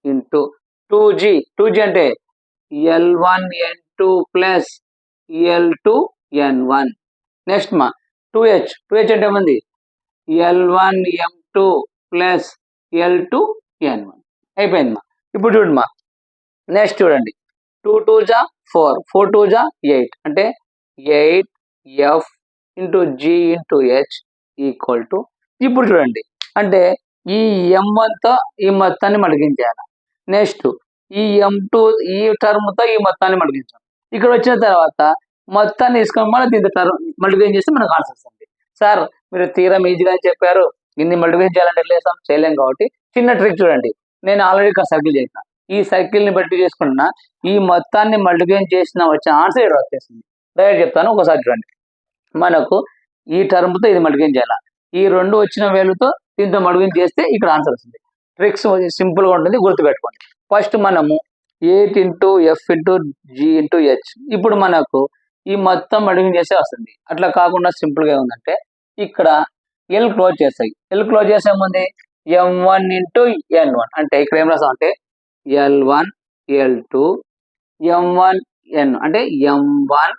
into 2g అంటే l1 n2 plus l2 n1. Next 2h అంటే ఏముంది? l1 m2 plus l2 n1 అయిపోయింది ఇప్పుడు చూడండి నెక్స్ట్ చూడండి 2 2 4 4 2 8 అంటే 8f into g into h equal to, ఇప్పుడు చూడండి అంటే ఈ M1తో ఈ మొత్తాన్ని మడిగించాలి. నెక్స్ట్ ఈ M2 ఈ టర్మ్తో ఈ మొత్తాన్ని మడిగించాలి. ఇక్కడ వచ్చిన తర్వాత మొత్తాన్ని తీసుకొని మళ్ళీ దీంతో టర్మ్ మల్టిప్లికేషన్ చేస్తే మనకు ఆన్సర్ వస్తుంది. సార్ మీరు తీరం ఈజీగా చెప్పారు, ఇన్ని మల్టిప్లికేషన్ చేయాలంటే ఎట్లా చేయలేం కాబట్టి చిన్న ట్రిక్ చూడండి. నేను ఆల్రెడీ ఇక్కడ సర్కిల్ చేసిన, ఈ సర్కిల్ ని బట్టి చేసుకున్నా ఈ మొత్తాన్ని మల్టిప్లికేషన్ చేసిన వచ్చిన ఆన్సర్ ఇక్కడ వచ్చేస్తుంది. డైరెక్ట్ చెప్తాను, ఒకసారి చూడండి. మనకు ఈ టర్మ్తో ఇది మల్టిప్లికేషన్ చేయాలి, ఈ రెండు వచ్చిన వేలుతో దీంతో మల్టిప్లికేషన్ చేస్తే ఇక్కడ ఆన్సర్ వస్తుంది. ట్రిక్స్ సింపుల్ గా ఉంటుంది, గుర్తుపెట్టుకోండి. ఫస్ట్ మనము 8 into F into g into h, ఇప్పుడు మనకు ఈ మొత్తం మల్టిప్లికేషన్ చేస్తే వస్తుంది. అట్లా కాకుండా సింపుల్ గా ఉందంటే ఇక్కడ ఎల్ క్లోజ్ చేస్తాయి. ఎల్ క్లోజ్ చేసే ముందు M1 ఇంటూ N1 అంటే ఇక్కడ ఏం రాస్తాం అంటే L1 L2 M1 N అంటే M1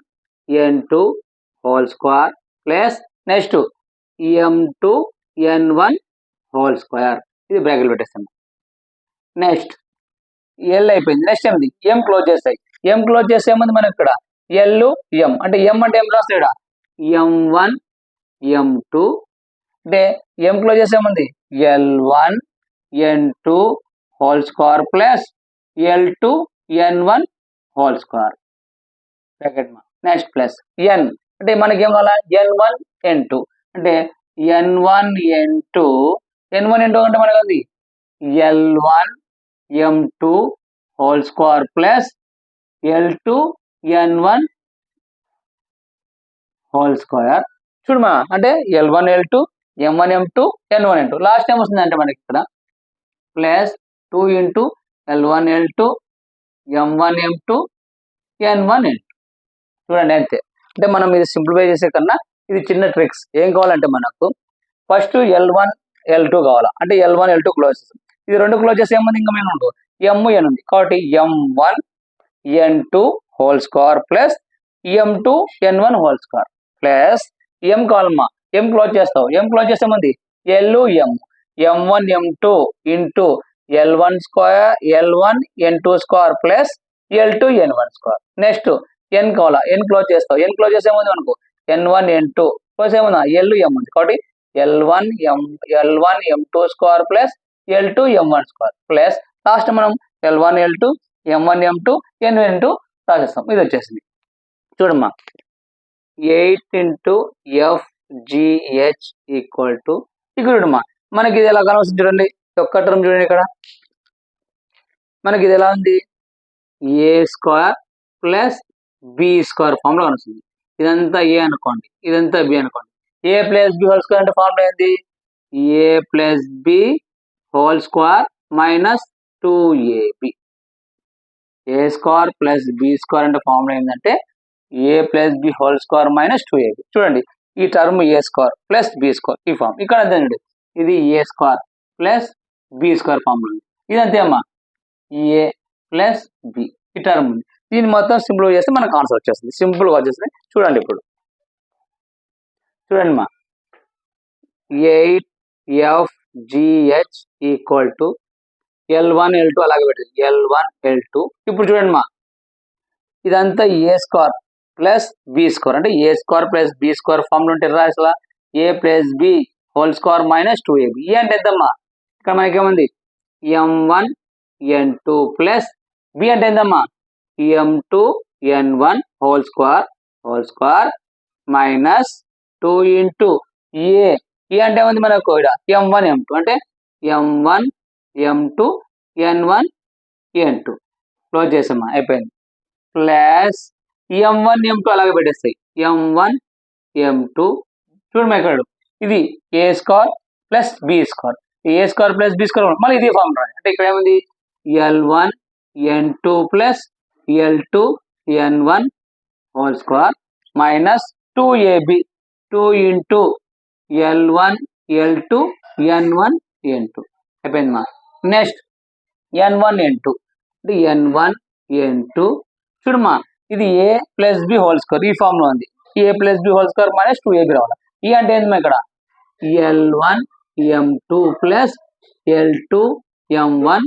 N2 whole square plus next M2 N1 whole square, ఇది బ్రాకెట్ పెట్టేస్తాం. నెక్స్ట్ ఎల్ అయిపోయింది. నెక్స్ట్ ఏమిది ఎం క్లోజ్ చేస్తాయి. ఎం క్లోజ్ చేసే ముందు మనకి ఇక్కడ ఎల్ ఎం అంటే ఎం అంటే ఏం రాస్తాయి ఇక్కడ M1 M2 అంటే ఎం క్లోజ్ చేసే ముందు L1 N2 whole square plus L2 N1 whole square bracket. Next plus n అంటే మనకి ఏం కావాలా N1 N2 అంటే N1 N2 అంటే మనకు ఉంది L1 M2 whole square plus L2 N1 whole square. చూడమా అంటే L1 L2 M1 M2 N1 N2 last time వస్తుంది అంటే మనకి ఇక్కడ plus 2 into L1 L2 M1 M2 N1 N2. చూడండి అంతే. అంటే మనం ఇది సింప్లిఫై చేసే కన్నా ఇది చిన్న ట్రిక్స్. ఏం కావాలంటే మనకు ఫస్ట్ L1 L2 కావాలా అంటే L1 L2 క్లోజ్ చేస్తాం. ఇది రెండు క్లోజ్ చేస్తే ఏముంది ఇంకా మేము ఉండదు M N ఉంది కాబట్టి M1 N2 whole square plus M2 N1 whole square plus M కావాలమ్మా ఎం క్లోజ్ చేస్తావు. ఎం క్లోజ్ చేస్తే ముందు L M M1 M2 into L1 square L1 N2 square plus L2 N1 square. Next n కావాలా n close చేస్తావు. ఎన్ close చేసే ముందు మనకు N1 N2 close ఏముందా ఎల్ ఎం ఉంది కాబట్టి L1 M2 square plus L2 M1 square plus last మనం L1 L2 M1 M2 N1 N2 రాసేస్తాం. ఇది వచ్చేసింది. చూడమ్మా 8 into F GH equal to, ఇక్కడ చూడమ్మా మనకి ఇది ఎలా కనవస్తుంది చూడండి. ఒక్క టర్మ్ చూడండి, ఇక్కడ మనకి ఇది ఎలా ఉంది A square plus B square formula కనిపిస్తుంది. ఇదంతా ఏ అనుకోండి, ఇదంతా బి అనుకోండి. A plus B whole square అంటే ఫార్ములా ఏంది A plus B whole square minus 2ab. A square plus B square అంటే ఫార్ములా ఏంటంటే A plus B whole square minus 2ab. చూడండి ఈ టర్మ్ ఏ స్క్వేర్ ప్లస్ బి స్క్వేర్ ఈ form ఇక్కడ అంతే చూడండి. ఇది A square plus B square formula ఉంది. ఇదంతే అమ్మా ఏ ప్లస్ బి ఈ టర్మ్ ఉంది. దీన్ని మొత్తం సింపుల్ చేస్తే మనకు ఆన్సర్ వచ్చేస్తుంది. సింపుల్ గా వచ్చేస్తుంది. చూడండి ఇప్పుడు చూడండి మా 8FGH equal to L1 L2 అలాగే పెట్టింది L1 L2. ఇప్పుడు చూడండి మా ఇదంతా A square plus B square అంటే ఏ square plus B square formula ఉంటే రాసలా A plus B whole square minus 2ab. A అంటే ఎంతమ్మా ఇక్కడ మనకేముంది M1 N2 ప్లస్ బి అంటే ఎంతమ్మా M2 N1 whole square minus 2 into A అంటే ఏముంది మనకు ఇక్కడ M1 M2 అంటే M1 M2 N1 N2 close చేసామా అయిపోయింది. ప్లస్ M1 M2 అలాగే పెట్టేస్తాయి M1 M2. చూడమ్మా ఇక్కడ ఇది A square plus B square A square plus B square మళ్ళీ ఇది ఫార్మ్ రాదు అంటే ఇక్కడ ఏముంది L1 N2 plus L2 N1 whole square minus 2ab 2 into L1 L2 N1 N2 అయిపోయింది మా. నెక్స్ట్ N1 N2 అంటే N1 N2 చూడమ్మా ఇది A plus B whole square ఈ ఫామ్ లో ఉంది. A plus B whole square minus 2ab రావాలి. ఈ అంటే ఏంది ఇక్కడ L1 M2 plus L2 M1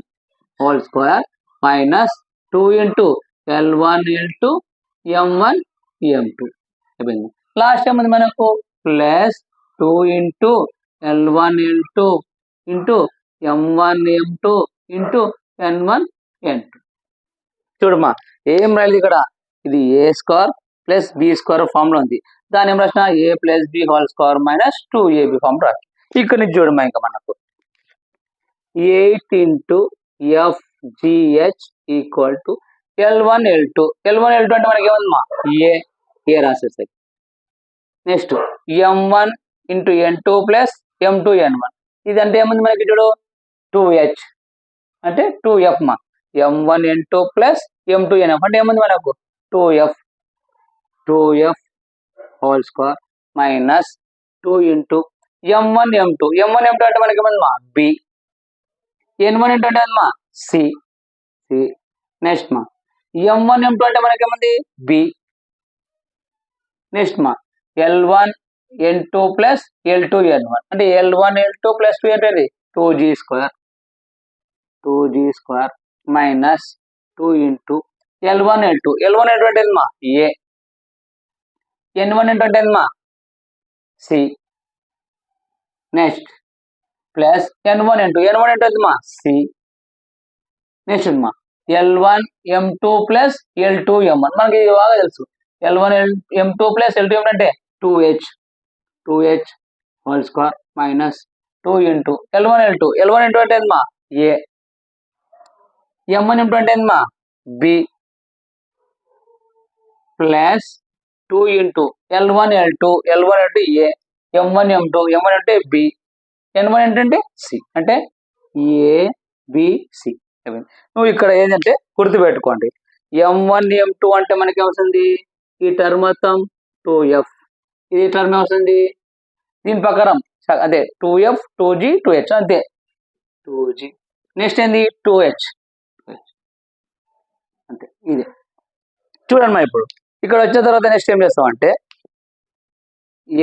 whole square minus 2 into L1 L2 M1 M2 అయిపోయింది. లాస్ట్ ఏముంది మనకు plus 2 into L1 L2 into M1 M2 into N1 N2. చూడమ్మా ఏం రాలేదు ఇక్కడ, ఇది A square plus B square form లో ఉంది. దాని ఏం రాసిన A plus B whole square minus 2ab form రాసి. ఇక్కడ నుంచి చూడమ్మా ఇంకా మనకు 8 into FGH equal to L1 L2. L1 L2 అంటే మనకి ఏముందమ్మా ఏ రాసేసాయి. Next M1 into N2 plus M2 N1. ఇది అంటే ఏముంది మనకి చూడు 2H అంటే 2F మా. M1 N2 plus M2 NF అంటే ఏముంది మనకు 2F whole square minus 2 into M1 M2 అంటే మనకి ఏముందమ్మా B. N1 N2 అంటే ఏమమ్మా C. నెక్స్ట్ మా M1 M2 అంటే మనకి ఏముంది B. నెక్స్ట్ మా L1 N2 plus L2 N1 అంటే L1 L2 ప్లస్ 2 అంటే 2G square minus 2 into L1 L2 అంటే ఏమమ్మా A. N1 N2 అంటే ఏమమ్మా C. Next plus N1 N2 అంటే ఏమమ్మా C. నెక్స్ట్ అమ్మా L1 M2 plus L2 M1 మనకి ఇది బాగా తెలుసు. L1 M2 plus L2 M1 అంటే 2H whole square minus 2 into L1 N2 అంటే ఏమమ్మా A. M1 M2 అంటే ఏమమ్మా B plus 2 into L1 L2 అంటే A. M1 M2 అంటే B. N1 అంటే C అంటే ABC. నువ్వు ఇక్కడ ఏంటంటే గుర్తుపెట్టుకోండి, M1 M2 అంటే మనకి ఏమవుతుంది ఈ టర్మ్ మొత్తం 2F, ఈ టర్మ్ ఏమవుతుంది దీని ప్రకారం అదే 2F 2G 2H అంతే 2G. నెక్స్ట్ ఏంది 2H అంతే. ఇది చూడండి మా ఇప్పుడు ఇక్కడ వచ్చిన తర్వాత నెక్స్ట్ ఏం చేస్తామంటే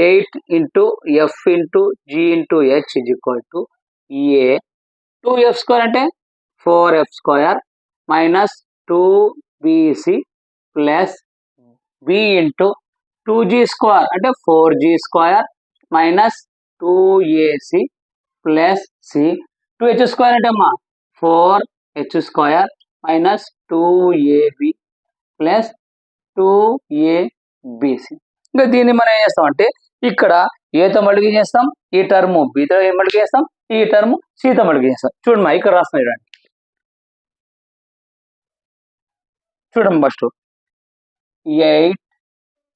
8 into F into G into H is equal to A. 2F square అంటే 4F square minus 2BC plus B into 2G square అంటే 4G square minus 2AC plus C. 2H square అంటే అమ్మా 4H square minus 2AB plus 2ABC. ఇంకా దీన్ని మనం ఏం చేస్తామంటే ఇక్కడ ఏతో మళ్ళీ చేస్తాం, ఈ టర్మ్ బీతో మళ్ళీ చేస్తాం, ఈ టర్మ్ సీతో మళ్ళీ చేస్తాం. చూడమ్మా ఇక్కడ రాస్తున్నాయి చూడండి first 8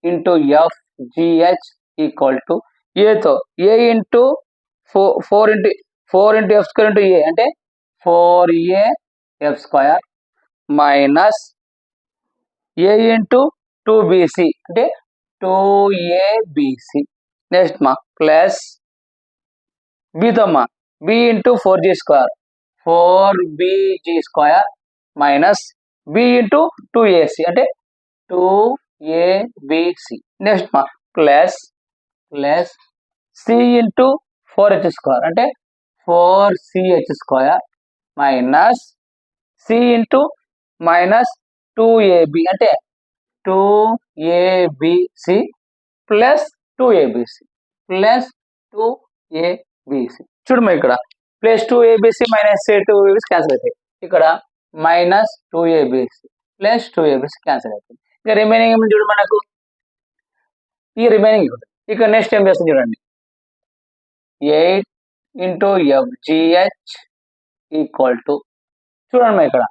into FGH equal to ఏతో A into 4 into F square into A అంటే 4AF square minus A into 2BC అంటే 2ABC. నెక్స్ట్ మా ప్లస్ Bతో మా B into 4G square 4BG square minus B into 2AC అంటే 2ABC. Next మా plus C into 4H square అంటే 4CH square minus C into minus 2AB అంటే 2ABC plus 2ABC చూడమ్మా ఇక్కడ plus 2ABC minus 2ABC cancel అవుతాయి. ఇక్కడ minus 2ABC plus 2ABC cancel అవుతుంది. ఇక రిమైనింగ్ ఏమి చూడు మనకు ఈ రిమైనింగ్ ఇక్కడ నెక్స్ట్ ఏం చేస్తుంది చూడండి 8 ఇంటూ FGH ఈక్వల్ టు చూడండి ఇక్కడ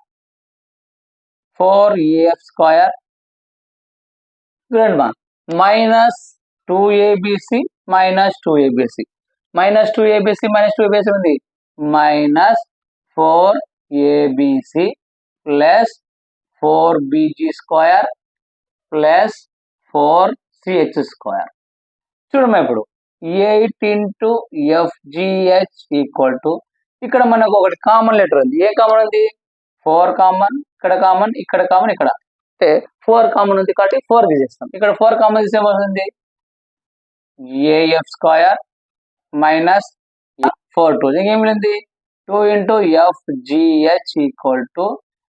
4AF స్క్వేర్ చూడండి మా మైనస్ 2ABC మైనస్ 2ABC ఉంది minus 4ABC plus 4BG square plus 4CH square. చూడమ్మా ఇప్పుడు 8 ఇంటూ FGH ఈక్వల్ టు ఇక్కడ మనకు ఒకటి కామన్ లెటర్ ఉంది. ఏ కామన్ ఉంది 4 కామన్, ఇక్కడ కామన్, ఇక్కడ కామన్, ఇక్కడ అంటే 4 కామన్ ఉంది కాబట్టి 4 తీసేస్తాం. ఇక్కడ 4 కామన్ తీసే వస్తుంది AF స్క్వేర్ మైనస్ 4 ఇంకేం లేదు 2 ఇంటూ FGH ఈక్వల్ టు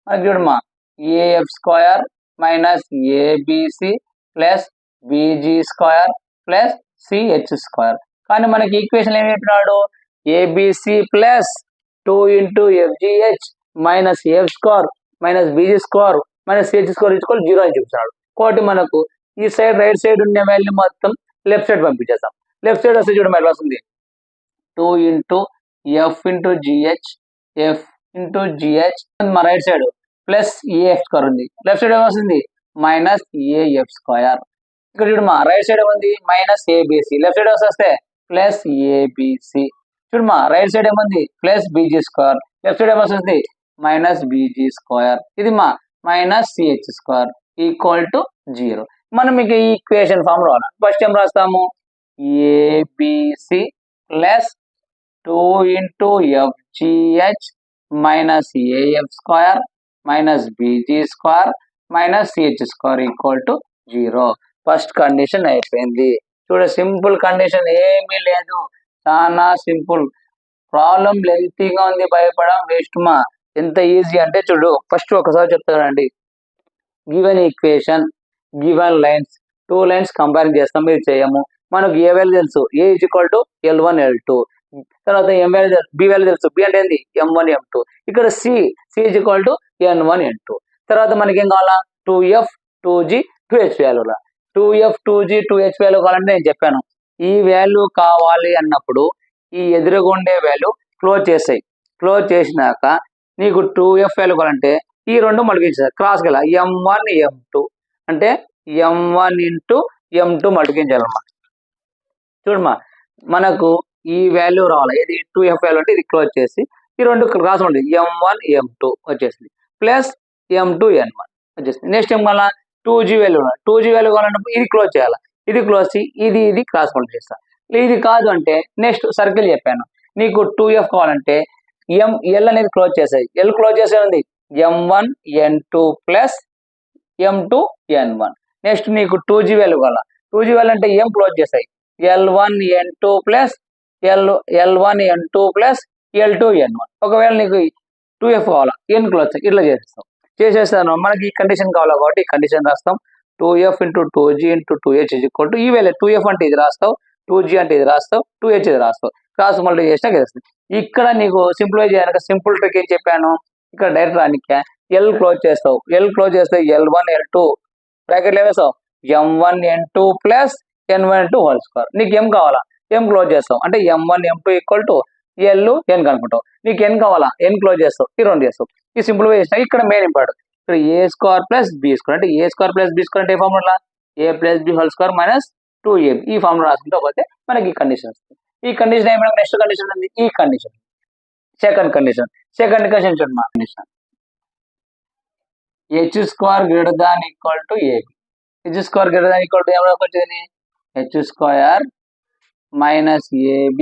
మనకి చూడమ్మా AF square minus ABC plus BG square plus CH square. కానీ మనకి ఈక్వేషన్ ఏమి చెప్పినాడు, ABC plus 2 into FGH minus F square minus BG square minus CH square equal 0 అని చెప్తున్నాడు. కాబట్టి మనకు ఈ సైడ్ రైట్ సైడ్ ఉన్న వాల్యూ మొత్తం లెఫ్ట్ సైడ్ పంపించేస్తాం. లెఫ్ట్ సైడ్ వస్తే చూడండి మరి వస్తుంది 2 into F into GH F into GH మా right side plus AF square ఉంది. లెఫ్ట్ సైడ్ ఏమొస్తుంది మైనస్ ఏఎఫ్ స్క్వేర్. ఇక్కడ చూడమా రైట్ సైడ్ ఏముంది మైనస్ ఏబిసి, లెఫ్ట్ సైడ్ వస్తే ప్లస్ ఏబిసి. చూడమా రైట్ సైడ్ ఏముంది plus b g square, left side ఏమొస్తుంది మైనస్ బీజీ స్క్వేర్. ఇది మా minus CH square equal to 0. మనం మీకు ఈ ఈక్వేషన్ ఫామ్ రావాలి. ఫస్ట్ ఏం రాస్తాము, a b c plus 2 into FGH minus a f square minus BG square minus CH square equal to 0. First condition అయిపోయింది. చూడ సింపుల్ కండిషన్, ఏమీ లేదు, చాలా సింపుల్. ప్రాబ్లం లెంతీగా ఉంది, భయపడం వేస్ట్ మా. ఎంత ఈజీ అంటే చూడు, ఫస్ట్ ఒకసారి చెప్తానండి. Given equation given lines, 2 lines comparing చేస్తాం, మీరు చేయము. మనకు ఏ వాల్యూ తెలుసు, ఏ is equal to L1 L2. తర్వాత ఎం వాల్యూ తెలుసు, బి వాల్యూ తెలుసు, బి అంటే ఏంది M1 M2. ఇక్కడ C is equal to N1 N2. తర్వాత మనకి ఏం కావాలా 2F 2G 2H వాల్యూలా. 2F 2G 2H value కావాలంటే నేను చెప్పాను, ఈ వాల్యూ కావాలి అన్నప్పుడు ఈ ఎదురుగుండే వాల్యూ క్లోజ్ చేసాయి. క్లోజ్ చేసినాక నీకు 2F వాల్యూ కావాలంటే ఈ రెండు మల్టిప్లికేషన్ క్రాస్ గల M1 M2 అంటే M1 ఇంటూ M2 మల్టిప్లికేషన్. చూడమ్మా మనకు ఈ వాల్యూ రావాలి, ఇది 2F వాల్యూ అంటే ఇది క్లోజ్ చేసి ఈ రెండు క్రాస్ ఉంటుంది M1 M2 వచ్చేసింది ప్లస్ M2 N1 వచ్చేసింది. నెక్స్ట్ ఏం కావాలా 2G వాల్యూ, 2G వాల్యూ కావాలన్నప్పుడు ఇది క్లోజ్ చేయాలి, ఇది క్లోజ్ చేసి ఇది క్రాస్ మల్టిప్లై చేస్తా. ఇది కాదు అంటే నెక్స్ట్ సర్కిల్ చెప్పాను, నీకు 2F కావాలంటే L అనేది క్లోజ్ చేసాయి, L క్లోజ్ చేసే ఉంది M1 N2 plus M2 N1. Next నీకు 2G వాల్యూ కావాలా, 2G వాల్యూ అంటే M క్లోజ్ చేసాయి L1 N2 plus L1 N2 plus L2 N1. ఒకవేళ నీకు 2F కావాలా N క్లోజ్ ఇట్లా చేసేస్తాను. మనకి ఈ కండిషన్ కావాలా కాబట్టి ఈ కండిషన్ రాస్తాం 2F into 2G into 2H is equal to ఈ వాల్యూ 2F అంటే ఇది రాస్తావు, 2G అంటే ఇది రాస్తావు, 2H ఇది రాస్తావు, క్రాస్ మల్టిప్లై చేసినా గెలుస్తుంది. ఇక్కడ నీకు సింప్లిఫై చేయడానికి సింపుల్ ట్రిక్ ఏం చెప్పాను, ఇక్కడ డైరెక్ట్ రానికి L క్లోజ్ చేస్తావు, L క్లోజ్ చేస్తే L1 L2 బ్రాకెట్లు ఏమేస్తావు M1 N2 plus N1 N2 whole square. నీకు M కావాలా M క్లోజ్ చేస్తావు అంటే M1 M2 equal to L N కనుకుంటావు. నీకు N కావాలా N క్లోజ్ చేస్తావు, ఈ రెండు చేస్తావు. ఈ సింప్లిఫై చేసినా ఇక్కడ మెయిన్ ఇంపార్టెంట్ ఇక్కడ A square plus B square అంటే A square plus B square అంటే A formula A plus B whole square minus 2AB. ఈ ఫార్ములా రాసుకుంటూ పోతే మనకి ఈ కండిషన్ వస్తుంది. ఈ కండిషన్ ఏమైనా నెక్స్ట్ కండిషన్ ఉంది, ఈ కండిషన్ సెకండ్ కండిషన్ చూడండి మా condition H square greater than equal to AB. H square greater than equal to ఏమైనా వచ్చింది H square minus AB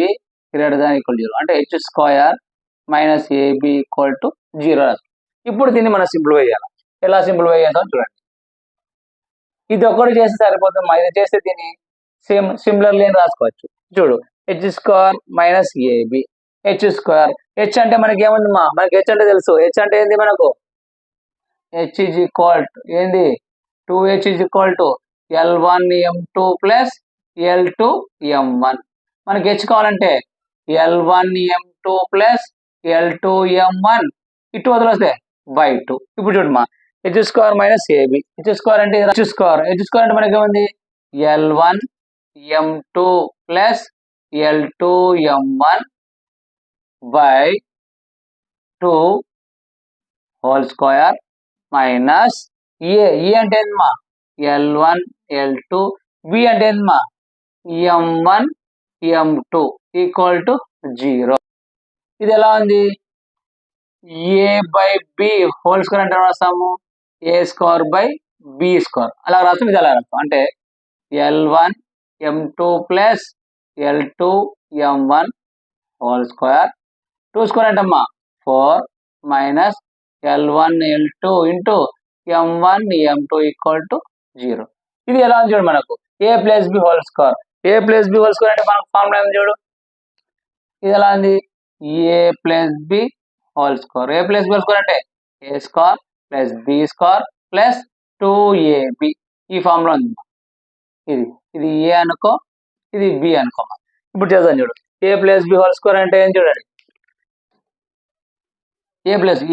greater than equal 0 అంటే H square minus AB equal to 0. ఇప్పుడు దీన్ని మనం సింప్లిఫై చేయాలి. ఎలా సింప్లిఫై చేద్దాం చూడండి, ఇది ఒకటి చేస్తే సరిపోతుంది, ఇది చేస్తే దీన్ని సిమిలర్లీ రాసుకోవచ్చు. చూడు H square minus AB H square, H అంటే మనకి ఏముంది మా, మనకి H అంటే తెలుసు, H అంటే ఏంది మనకు H ఈజ్ ఈక్వల్ టు ఏంది 2H is equal to L1 M2 plus L2 M1. మనకి H కావాలంటే L1 M2 plus L2 M1 ఇటు వదిలేస్తే బై 2. ఇప్పుడు చూడమ్మా H square minus AB, H square అంటే H స్క్వేర్ అంటే మనకి ఏముంది L1 M2 plus L2 M1 by 2 whole square minus A అంటే ఏందమ్మా L1 L2, B అంటే ఏందమ్మా M1 M2 ఈక్వల్ టు 0. ఇది ఎలా ఉంది A by B whole square అంటే రాస్తాము A square by B square అలా రాస్తాం. ఇది అలా రాస్తాం అంటే L1 M2 plus L2 M1 whole square 2 square అంటే అమ్మా 4 minus L1 L2 into M1 M2 equal to 0. ఇది ఎలా ఉంది చూడు మనకు A plus B whole square, A plus B whole square అంటే మనకు ఫార్ములా ఉంది చూడు, ఇది ఎలా ఉంది A plus B whole square, A plus B whole square అంటే A square plus B square plus 2AB. ఈ ఫార్ములా ఉంది. ఇది A అనుకో, ఇది బి అనుకోమా. ఇప్పుడు చేద్దాం చూడు. A plus B whole square అంటే ఏం చూడండి.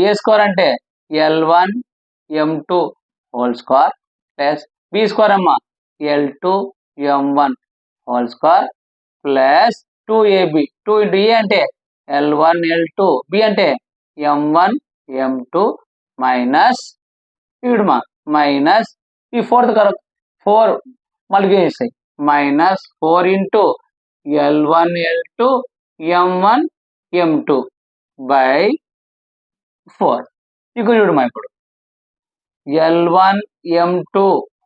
ఏ స్క్వేర్ అంటే L1 M2 whole square plus B square అమ్మా L2 M1 whole square plus 2AB 2 into A అంటే L1 L2 బి అంటే M1 M2 మైనస్ ఇవిడమా మైనస్ ఈ ఫోర్త్ కరెక్ట్ 4 మల్టిప్లై చేస్తాయి minus 4 into L1 L2 M1 M2 by 4 ఇక్కడ చూడమా ఇప్పుడు L1 M2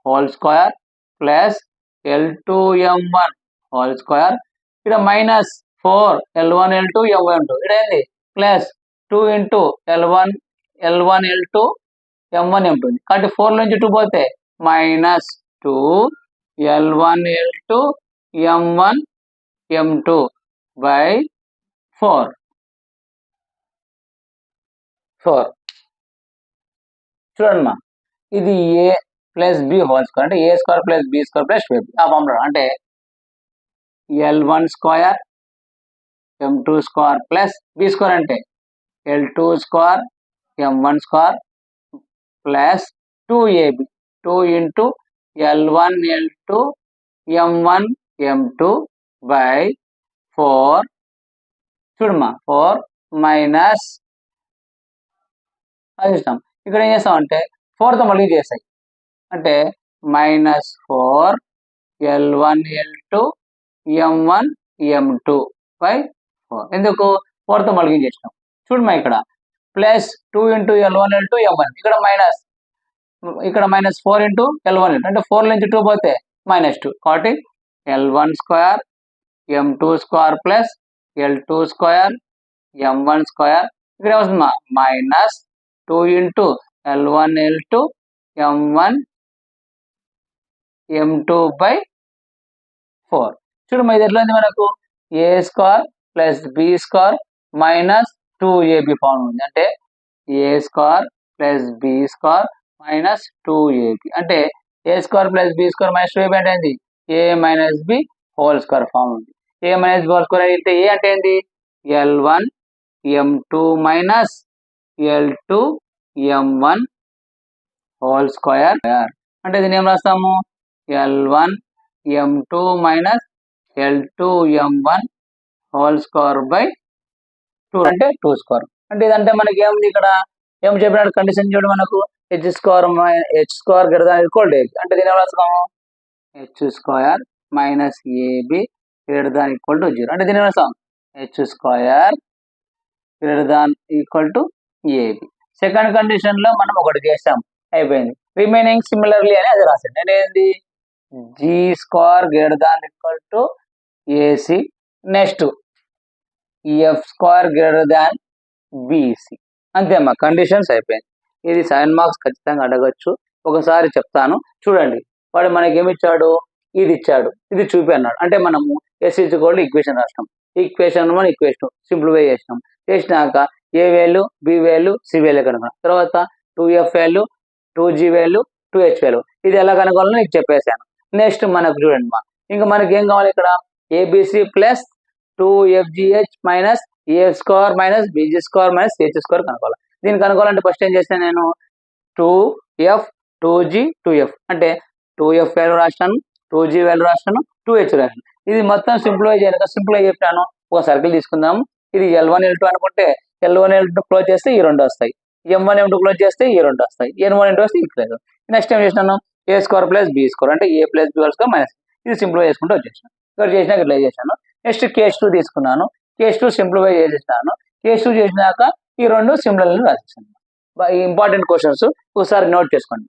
whole square plus L2 M1 whole square ఇక్కడ minus 4 L1 L2 M1 M2 ఇక్కడ ఏంది plus 2 into L1 L2 M1 M2 కాబట్టి 4 నుంచి 2 పోతే minus 2 L1 L2 M1 M2 by 4 చూడండి మా ఇది A plus B whole square అంటే ఏ square plus B square plus ఆ ఫార్ములా అంటే L1 square M2 square plus B square అంటే L2 square M1 square plus 2AB 2 into L1 L2 M1 M2 by 4 చూడమ్మా 4 minus అది ఇస్తాం. ఇక్కడ ఏం చేస్తాం అంటే 4తో మళ్ళీ చేస్తాయి అంటే minus 4 L1 L2 M1 M2 by 4 ఎందుకు 4తో మళ్ళీ చేసినాం చూడమ్మా ఇక్కడ plus 2 into L1 L2 M1 ఇక్కడ మైనస్ 4 ఇంటూ L1 L2 అంటే 4 నుంచి 2 పోతే మైనస్ 2 కాబట్టి L1 square M2 square plus L2 square M1 square ఇక్కడ ఏమవుతుందా minus 2 into L1 L2 M1 M2 by 4 చూడమ్మా ఇది ఎట్లా ఉంది మనకు ఏ square plus B square minus 2AB form ఉంది అంటే ఏ square plus B square minus 2AB అంటే ఏ square plus B square minus 2AB అంటే ఏంది A minus B whole square form ఉంది. A minus B whole square అయితే ఏ అంటే ఏంది L1 M2 minus L2 M1 whole square అంటే దీన్ని ఏం రాస్తాము L1 M2 minus L2 M1 whole square by 2 అంటే 2 స్క్వేర్ అంటే ఇదంటే మనకి ఏముంది ఇక్కడ ఏం చెప్పినట్టు కండిషన్ చూడు మనకు h square greater than equal to అంటే దీని ఏం రాస్తాము h square minus AB greater than equal to 0 అంటే దీని ఏం రాస్తాం h square greater than equal to AB second condition లో మనం ఒకటి చేస్తాం అయిపోయింది రిమైనింగ్ సిమిలర్లీ అని అది రాసాను అంటే ఏంది G square greater than equal to AC next F square greater than BC అంతేమ్మా కండిషన్స్ అయిపోయింది. ఇది 7 మార్క్స్ ఖచ్చితంగా అడగచ్చు. ఒకసారి చెప్తాను చూడండి. వాడు మనకి ఏమి ఇచ్చాడు ఇది ఇచ్చాడు ఇది చూపి అన్నాడు అంటే మనము S ఈక్వల్ టు ఈక్వేషన్ రాసినాం ఈక్వేషన్ సింప్లిఫై చేసినాక A value B value C value కనుక్కున్నాం తర్వాత 2F value 2G value 2H value ఇది ఎలా కనుక్కోవాలో నీకు చెప్పేశాను. నెక్స్ట్ మనకు చూడండి మా ఇంకా మనకి ఏం కావాలి ఇక్కడ ABC plus 2FGH minus A square minus BG square minus CH square కనుక్కోవాలి. దీన్ని కనుక్కోవాలంటే ఫస్ట్ ఏం చేస్తాను నేను 2F 2G 2F అంటే 2F వాల్యూ రాస్తాను 2G వాల్యూ రాస్తాను 2H రాస్తాను ఇది మొత్తం సింప్లిఫై చేయడానికి సింప్లిఫై చెప్పాను. ఒక సర్కిల్ తీసుకుందాం ఇది L1 L2 అనుకుంటే L1 L2 క్లోజ్ చేస్తే ఈ రెండు వస్తాయి M1 M2 క్లోజ్ చేస్తే ఈ రెండు వస్తాయి N1 N2 వస్తే ఇక్కడ నెక్స్ట్ ఏం చేసినాను A square plus B square అంటే A plus B whole square minus ఇది సింప్లిఫై చేసుకుంటూ వచ్చేసాను ఇక్కడ చేసినాక ఇట్లా చేశాను. నెక్స్ట్ కేస్ 2 తీసుకున్నాను కేస్ 2 సింప్లిఫై చేసేసాను కేస్ 2 చేసినాక ఈ రెండు సిమిలర్లు రాసేసాను. ఇంపార్టెంట్ క్వశ్చన్స్ ఒకసారి నోట్ చేసుకోండి.